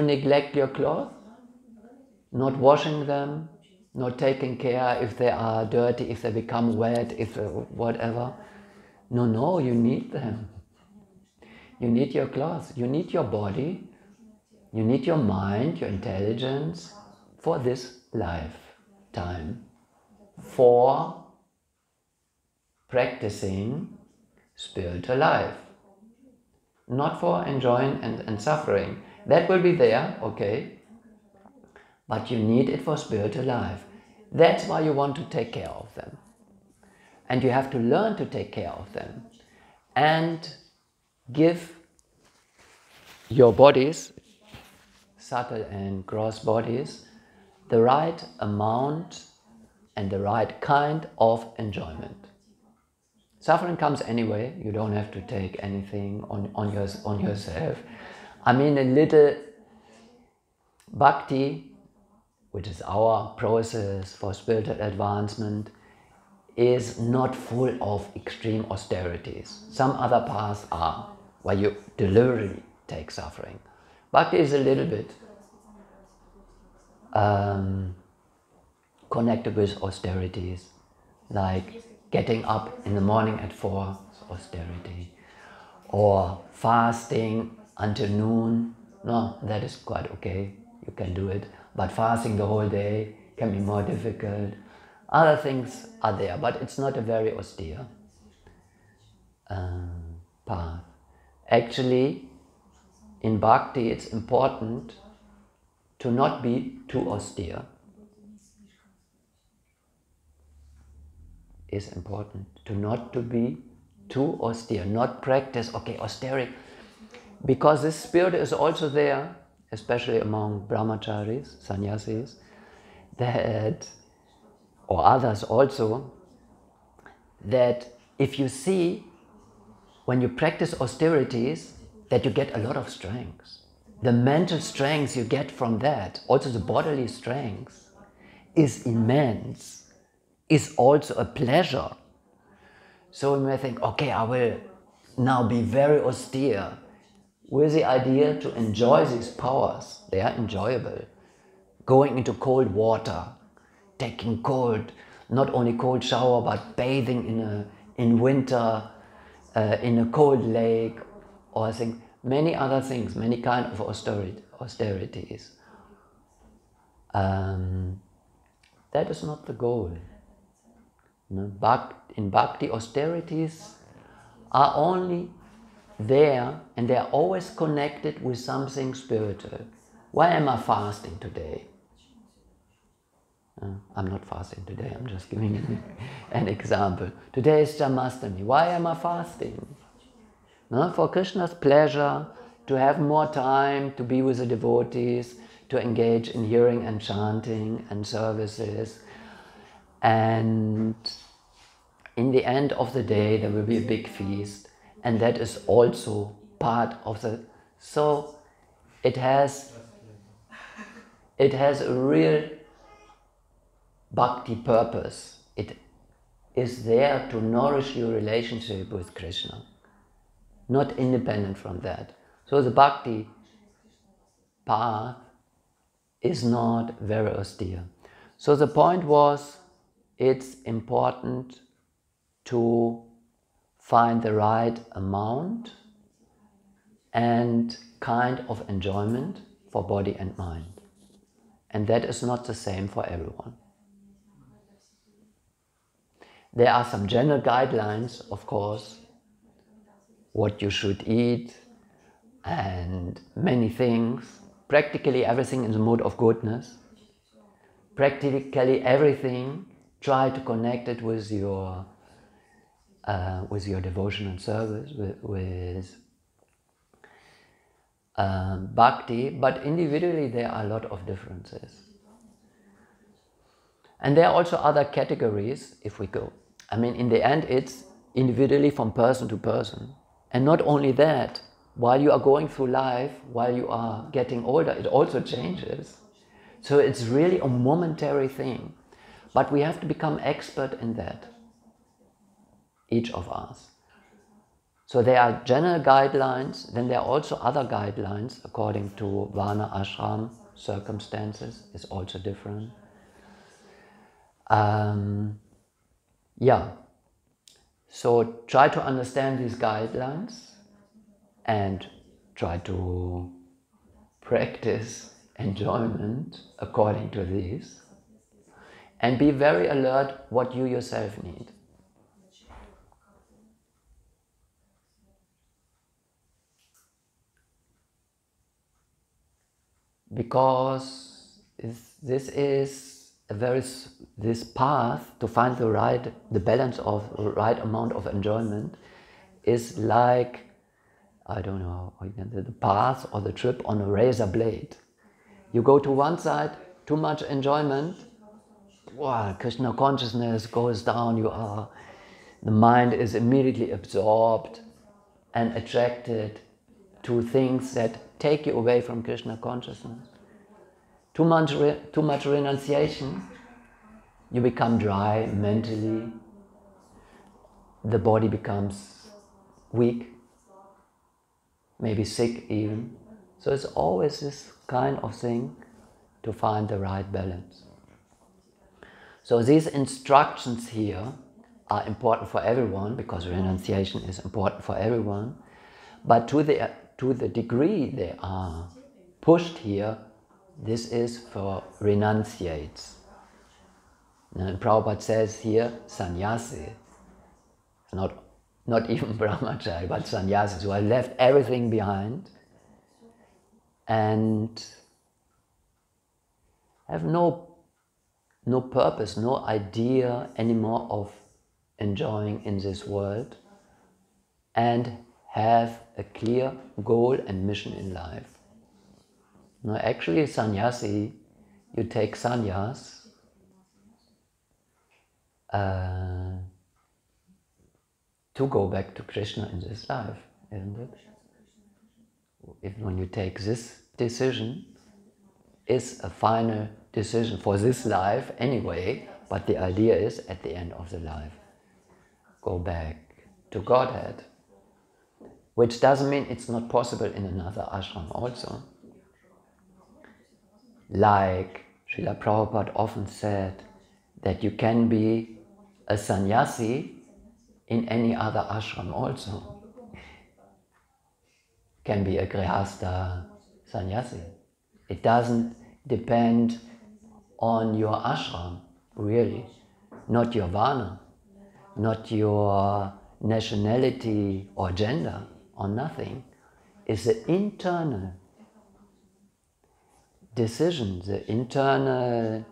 neglect your clothes? Not washing them, not taking care if they are dirty, if they become wet, if whatever. No, you need them. You need your clothes, you need your body, you need your mind, your intelligence for this lifetime, for practicing spiritual life. Not for enjoying and suffering. That will be there, okay, but you need it for spiritual life. That's why you want to take care of them. And you have to learn to take care of them and give your bodies, subtle and gross bodies, the right amount and the right kind of enjoyment. Suffering comes anyway, you don't have to take anything on yourself. I mean, a little bhakti, which is our process for spiritual advancement, is not full of extreme austerities. Some other paths are, where you deliberately take suffering. Bhakti is a little bit connected with austerities, like getting up in the morning at 4 is austerity, or fasting until noon. No, that is quite okay, you can do it, but fasting the whole day can be more difficult. Other things are there, but it's not a very austere path. Actually, in Bhakti it's important to not be too austere. It's important to be too austere, not practice, okay, austerity. Because this spirit is also there, especially among brahmacharis, sannyasis, that, or others also, that if you see, when you practice austerities, that you get a lot of strength. The mental strength you get from that, also the bodily strength, is immense, is also a pleasure. So you may think, okay, I will now be very austere, with the idea to enjoy these powers. They are enjoyable. Going into cold water, taking cold, not only cold shower, but bathing in winter, in a cold lake, or I think many other things, many kind of austerities. That is not the goal. In Bhakti, austerities are only there, and they are always connected with something spiritual. Why am I fasting today? I'm not fasting today, I'm just giving an example. Today is Janmashtami. Why am I fasting? No? For Krishna's pleasure, to have more time to be with the devotees, to engage in hearing and chanting and services. And in the end of the day, there will be a big feast. And that is also part of the... So it has a real bhakti purpose. It is there to nourish your relationship with Krishna, not independent from that. So the bhakti path is not very austere. So the point was, it's important to find the right amount and kind of enjoyment for body and mind. And that is not the same for everyone. There are some general guidelines, of course, what you should eat and many things. Practically everything in the mode of goodness. Practically everything, try to connect it with your devotional service, with bhakti, but individually there are a lot of differences. And there are also other categories, if we go. I mean, in the end, it's individually from person to person. And not only that, while you are going through life, while you are getting older, it also changes. So it's really a momentary thing. But we have to become expert in that, each of us. So there are general guidelines, then there are also other guidelines according to Varna, Ashram, circumstances is also different. So try to understand these guidelines and try to practice enjoyment according to these, and be very alert what you yourself need. Because this path to find the balance of the right amount of enjoyment is like, I don't know, the path or the trip on a razor blade. You go to one side, too much enjoyment, wow, Krishna consciousness goes down, the mind is immediately absorbed and attracted to things that take you away from Krishna consciousness. Too much renunciation, you become dry mentally, the body becomes weak, maybe sick even. So it's always this kind of thing to find the right balance. So these instructions here are important for everyone, because renunciation is important for everyone. But to the degree they are pushed here, this is for renunciates. And Prabhupada says here, sannyasi. It's not even brahmachari, but sannyasis who have left everything behind and have no purpose, no idea anymore of enjoying in this world, and have a clear goal and mission in life. Now, actually, sannyasi, you take sannyas to go back to Krishna in this life, isn't it? When you take this decision, is a final decision for this life anyway, but the idea is at the end of the life, go back to Godhead. Which doesn't mean it's not possible in another ashram also. Like Srila Prabhupada often said, that you can be a sannyasi in any other ashram also. Can be a grihastha sannyasi. It doesn't depend on your ashram, really. Not your varna, not your nationality or gender, or nothing. It's the internal decision, the internal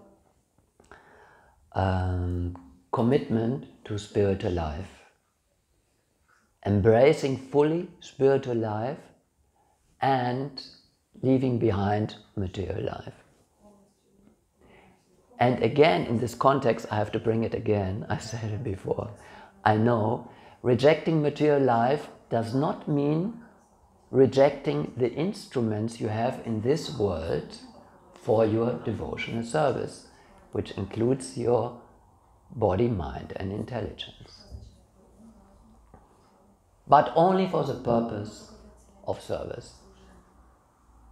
commitment to spiritual life. Embracing fully spiritual life and leaving behind material life. And again, in this context, I have to bring it again, I said it before. I know, rejecting material life does not mean rejecting the instruments you have in this world for your devotional service, which includes your body, mind and intelligence. But only for the purpose of service.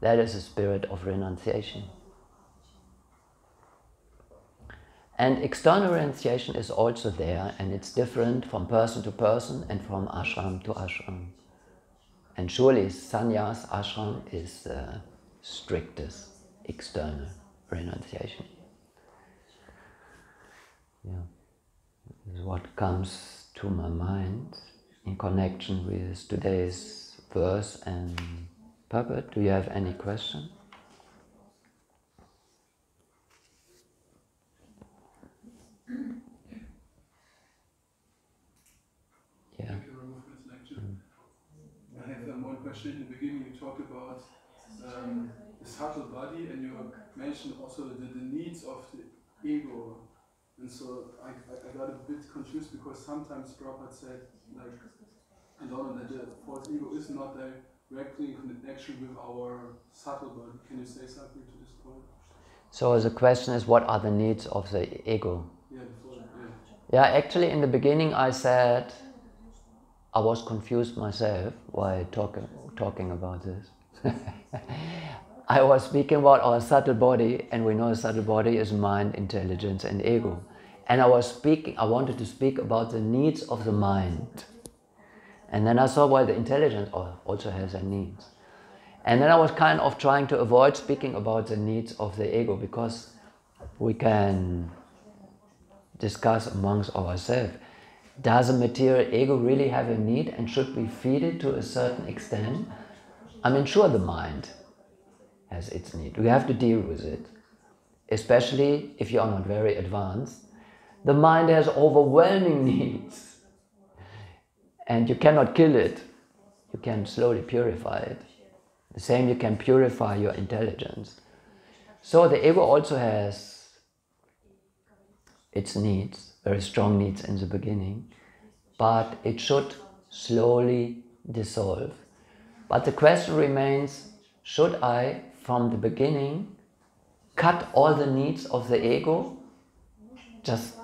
That is the spirit of renunciation. And external renunciation is also there, and it's different from person to person and from ashram to ashram. And surely sannyas ashram is the strictest external renunciation. Yeah, this is what comes to my mind in connection with today's verse and purport. Do you have any question? Yeah. Thank you very much for this lecture. I have one question. In the beginning you talked about the subtle body, and you mentioned also the needs of the ego. And so I got a bit confused, because sometimes Prabhupada said, like, I don't know, that the false ego is not directly in connection with our subtle body. Can you say something to this point? So the question is, what are the needs of the ego? Yeah, before that, Yeah, actually in the beginning I said, I was confused myself while talking about this. I was speaking about our subtle body, and we know the subtle body is mind, intelligence and ego. And I wanted to speak about the needs of the mind. And then I saw, well, the intelligence also has their needs. And then I was kind of trying to avoid speaking about the needs of the ego, because we can discuss amongst ourselves. Does a material ego really have a need, and should we feed it to a certain extent? I mean, sure, the mind has its need. We have to deal with it, especially if you are not very advanced. The mind has overwhelming needs, and you cannot kill it. You can slowly purify it. The same, you can purify your intelligence. So the ego also has its needs, very strong needs in the beginning, but it should slowly dissolve. But the question remains, should I, from the beginning, cut all the needs of the ego, just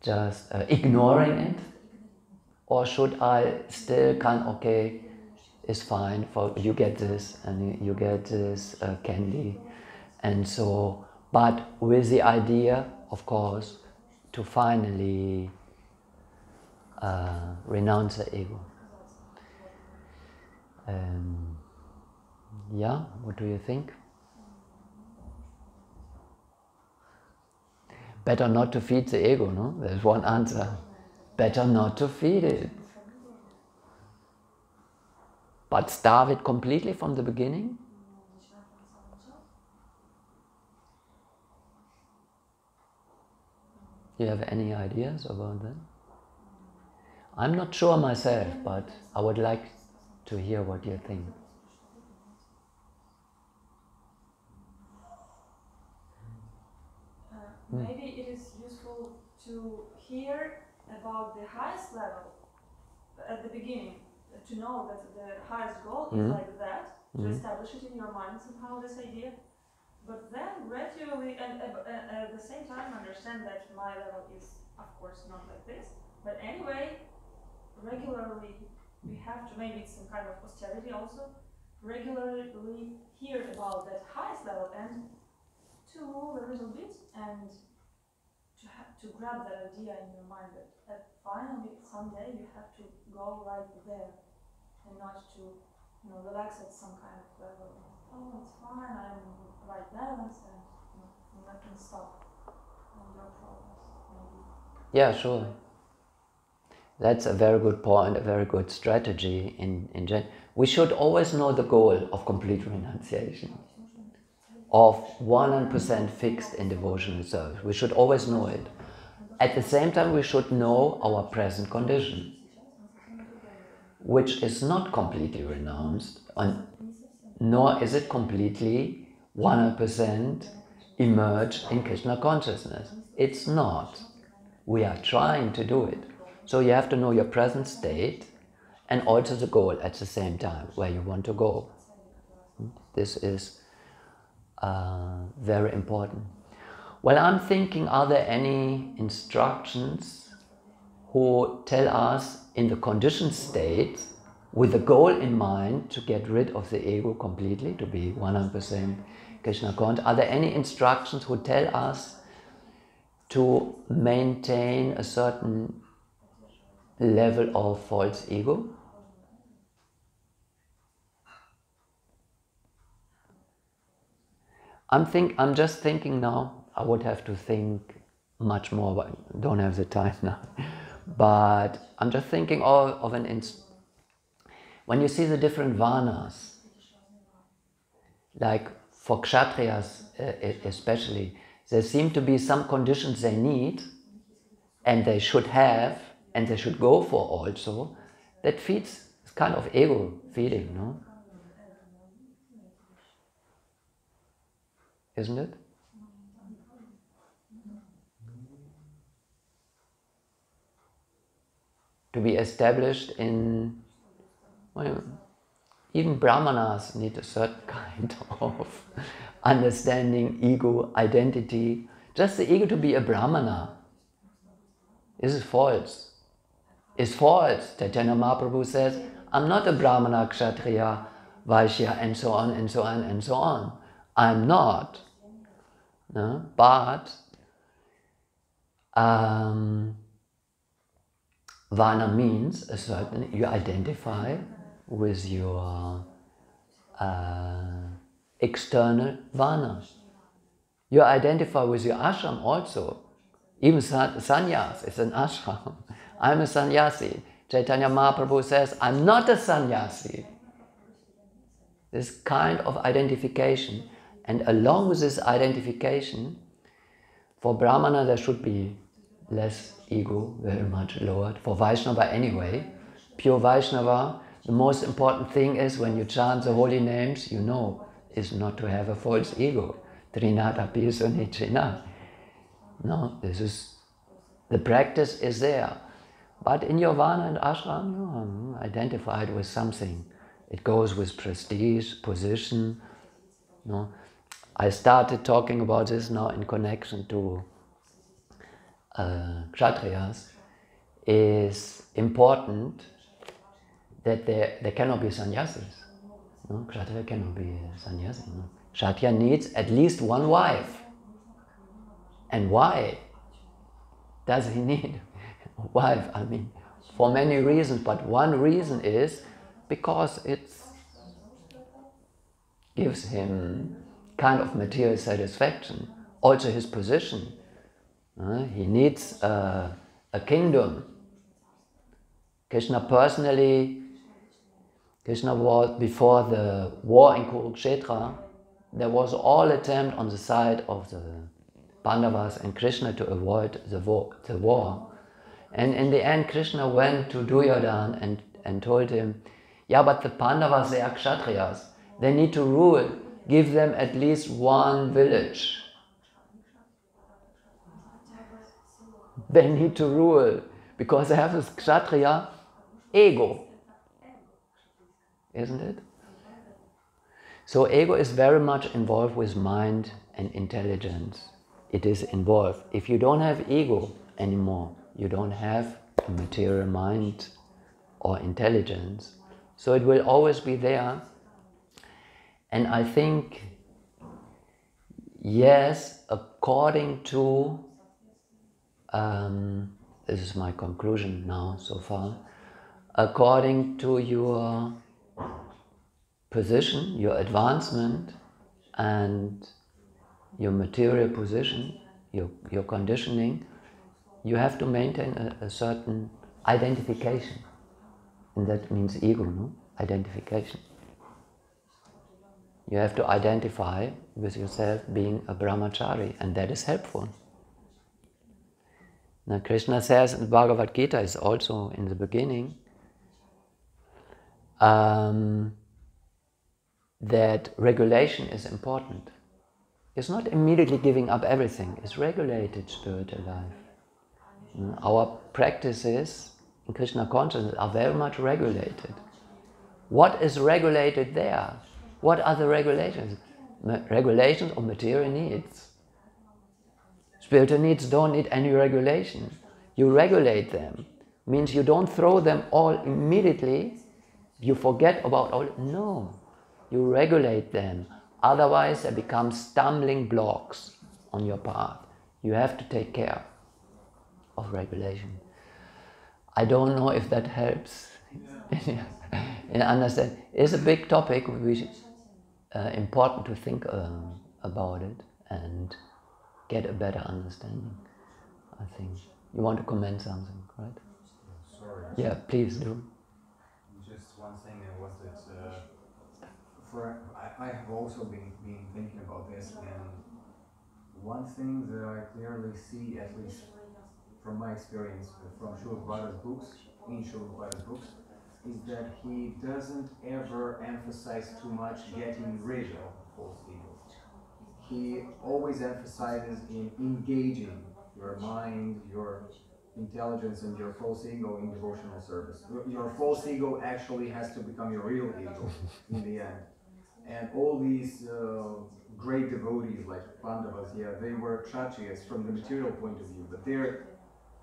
just ignoring it? Or should I still okay, it's fine, for you get this and you get this candy, and so, but with the idea, of course, to finally renounce the ego. Yeah, what do you think? Better not to feed the ego, no? There's one answer. Better not to feed it. But starve it completely from the beginning? You have any ideas about that? I'm not sure myself, but I would like to hear what you think. Maybe it is useful to hear about the highest level at the beginning, to know that the highest goal is like that, to establish it in your mind somehow, this idea, but then gradually, and at the same time understand that my level is of course not like this, but anyway, regularly we have to, maybe it's some kind of austerity also, regularly hear about that highest level and to move a little bit and to grab that idea in your mind that finally someday you have to go right there and not to relax at some kind of level. Oh, it's fine, I'm right balanced and I can stop your progress. Maybe. Yeah, sure. That's a very good point, a very good strategy in general. We should always know the goal of complete renunciation, of 100% fixed in devotional service. We should always know it. At the same time, we should know our present condition, which is not completely renounced, nor is it completely 100% immersed in Krishna consciousness. It's not. We are trying to do it. So you have to know your present state and also the goal at the same time, where you want to go. This is very important. Well, I'm thinking, are there any instructions who tell us in the conditioned state, with the goal in mind to get rid of the ego completely, to be 100% Krishna conscious, are there any instructions who tell us to maintain a certain level of false ego? I'm just thinking now. I would have to think much more, but I don't have the time now. But I'm just thinking of when you see the different varnas, like for kshatriyas especially, there seem to be some conditions they need, and they should have, and they should go for also, that feeds, it's kind of ego feeding, no? Isn't it? To be established in, well, even brahmanas need a certain kind of understanding, ego, identity. Just the ego to be a brahmana. This is false. It's false. Chaitanya Mahaprabhu says, I'm not a brahmana, kshatriya, vaishya, and so on, and so on, and so on. I'm not. No? But Varna means a certain, you identify with your external Varna. You identify with your ashram also. Even sannyas is an ashram. I'm a sannyasi. Chaitanya Mahaprabhu says, I'm not a sannyasi. This kind of identification. And along with this identification, for Brahmana there should be less ego, very much lowered. For Vaishnava anyway, pure Vaishnava, the most important thing is when you chant the holy names, you know, is not to have a false ego. Trinata piso nichina. No, this is, the practice is there. But in your Varna and ashram, you are identified with something. It goes with prestige, position. No? I started talking about this now in connection to Kshatriyas is important that there cannot be sannyasis. No? Kshatriya cannot be a sannyasi. No? Kshatriya needs at least one wife. And why does he need a wife? I mean, for many reasons, but one reason is because it gives him kind of material satisfaction. Also his position. He needs a kingdom. Krishna personally, was, before the war in Kurukshetra, there was all attempt on the side of the Pandavas and Krishna to avoid the war. And in the end, Krishna went to Duryodhana and told him, yeah, but the Pandavas, they are Kshatriyas. They need to rule. Give them at least one village. They need to rule because they have this Kshatriya ego. Isn't it? So ego is very much involved with mind and intelligence. It is involved. If you don't have ego anymore, you don't have a material mind or intelligence. So it will always be there. And I think, yes, according to, this is my conclusion now so far, according to your position, your advancement, and your material position, your conditioning, you have to maintain a certain identification. And that means ego, no? Identification. You have to identify with yourself being a brahmachari, and that is helpful. Now Krishna says in the Bhagavad Gita, is also in the beginning, that regulation is important. It's not immediately giving up everything, it's regulated spiritual life. Our practices in Krishna consciousness are very much regulated. What is regulated there? What are the regulations? Regulations of material needs. Spiritual needs don't need any regulation. You regulate them. Means you don't throw them all immediately. You forget about all. No. You regulate them. Otherwise they become stumbling blocks on your path. You have to take care of regulation. I don't know if that helps in understand. It's a big topic, which is important to think about it and get a better understanding, I think. You want to comment something, right? Sorry. Yeah, please do. Just one thing was that I have also been thinking about this, and one thing that I clearly see, at least from my experience from Srila Prabhupada's books, in Srila Prabhupada's books, is that he doesn't ever emphasize too much getting rid of false ego. He always emphasizes in engaging your mind, your intelligence, and your false ego in devotional service. Your false ego actually has to become your real ego in the end. And all these great devotees like Pandavas, yeah, they were Kshatriyas from the material point of view,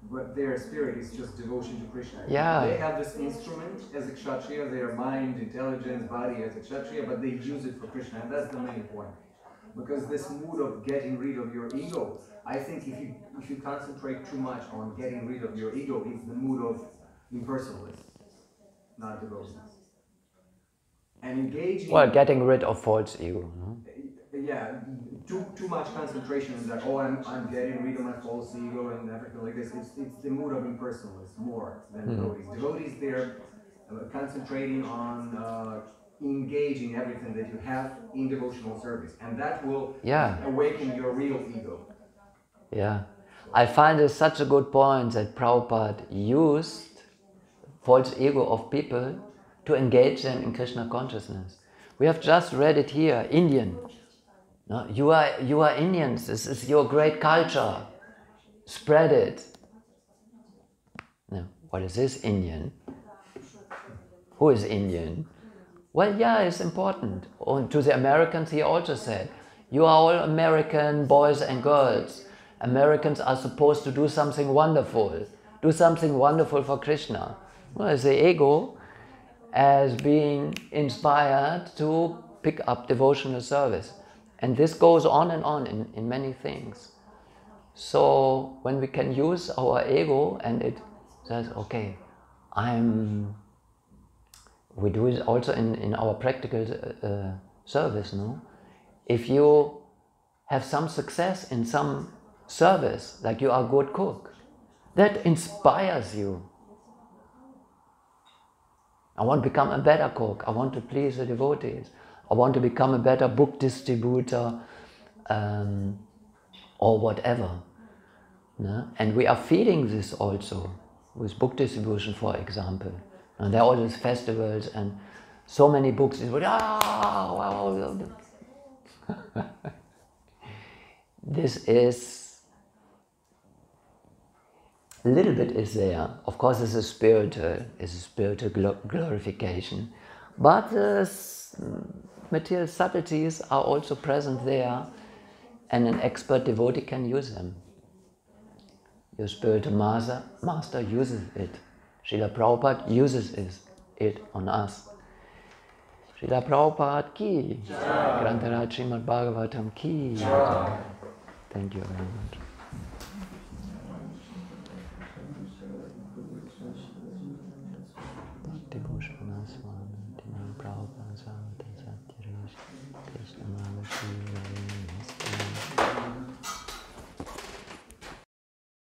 but their spirit is just devotion to Krishna. Yeah. They have this instrument as a Kshatriya, their mind, intelligence, body as a Kshatriya, but they use it for Krishna, and that's the main point. Because this mood of getting rid of your ego, I think if you concentrate too much on getting rid of your ego, it's the mood of impersonalists, not devotees. And engaging... Well, getting rid of false ego, no? Yeah, too much concentration in that, oh, I'm getting rid of my false ego and everything like this. It's the mood of impersonalists more than devotees. Devotees, they're concentrating on engaging everything that you have in devotional service, and that will awaken your real ego. Yeah, I find it such a good point that Prabhupada used false ego of people to engage them in Krishna consciousness. We have just read it here, Indian. No, you are Indians, this is your great culture. Spread it. No, what is this Indian? Who is Indian? Well, yeah, it's important. And to the Americans he also said, you are all American boys and girls. Americans are supposed to do something wonderful. Do something wonderful for Krishna. Well, it's the ego as being inspired to pick up devotional service. And this goes on and on in many things. So when we can use our ego and it says, okay, we do it also in our practical service, no? If you have some success in some service, like you are a good cook, that inspires you. I want to become a better cook. I want to please the devotees. I want to become a better book distributor, or whatever. No? And we are feeding this also with book distribution, for example. And there are all these festivals and so many books. This is, a little bit is there. Of course, it's a spiritual glorification. But material subtleties are also present there, and an expert devotee can use them. Your spiritual master uses it. Srila Prabhupada uses it on us. Srila Prabhupada ki jai. Grantaraj Srimad Bhagavatam ki jai. Thank you very much. Bhakti Bhushan Swami Prabhupada Krishna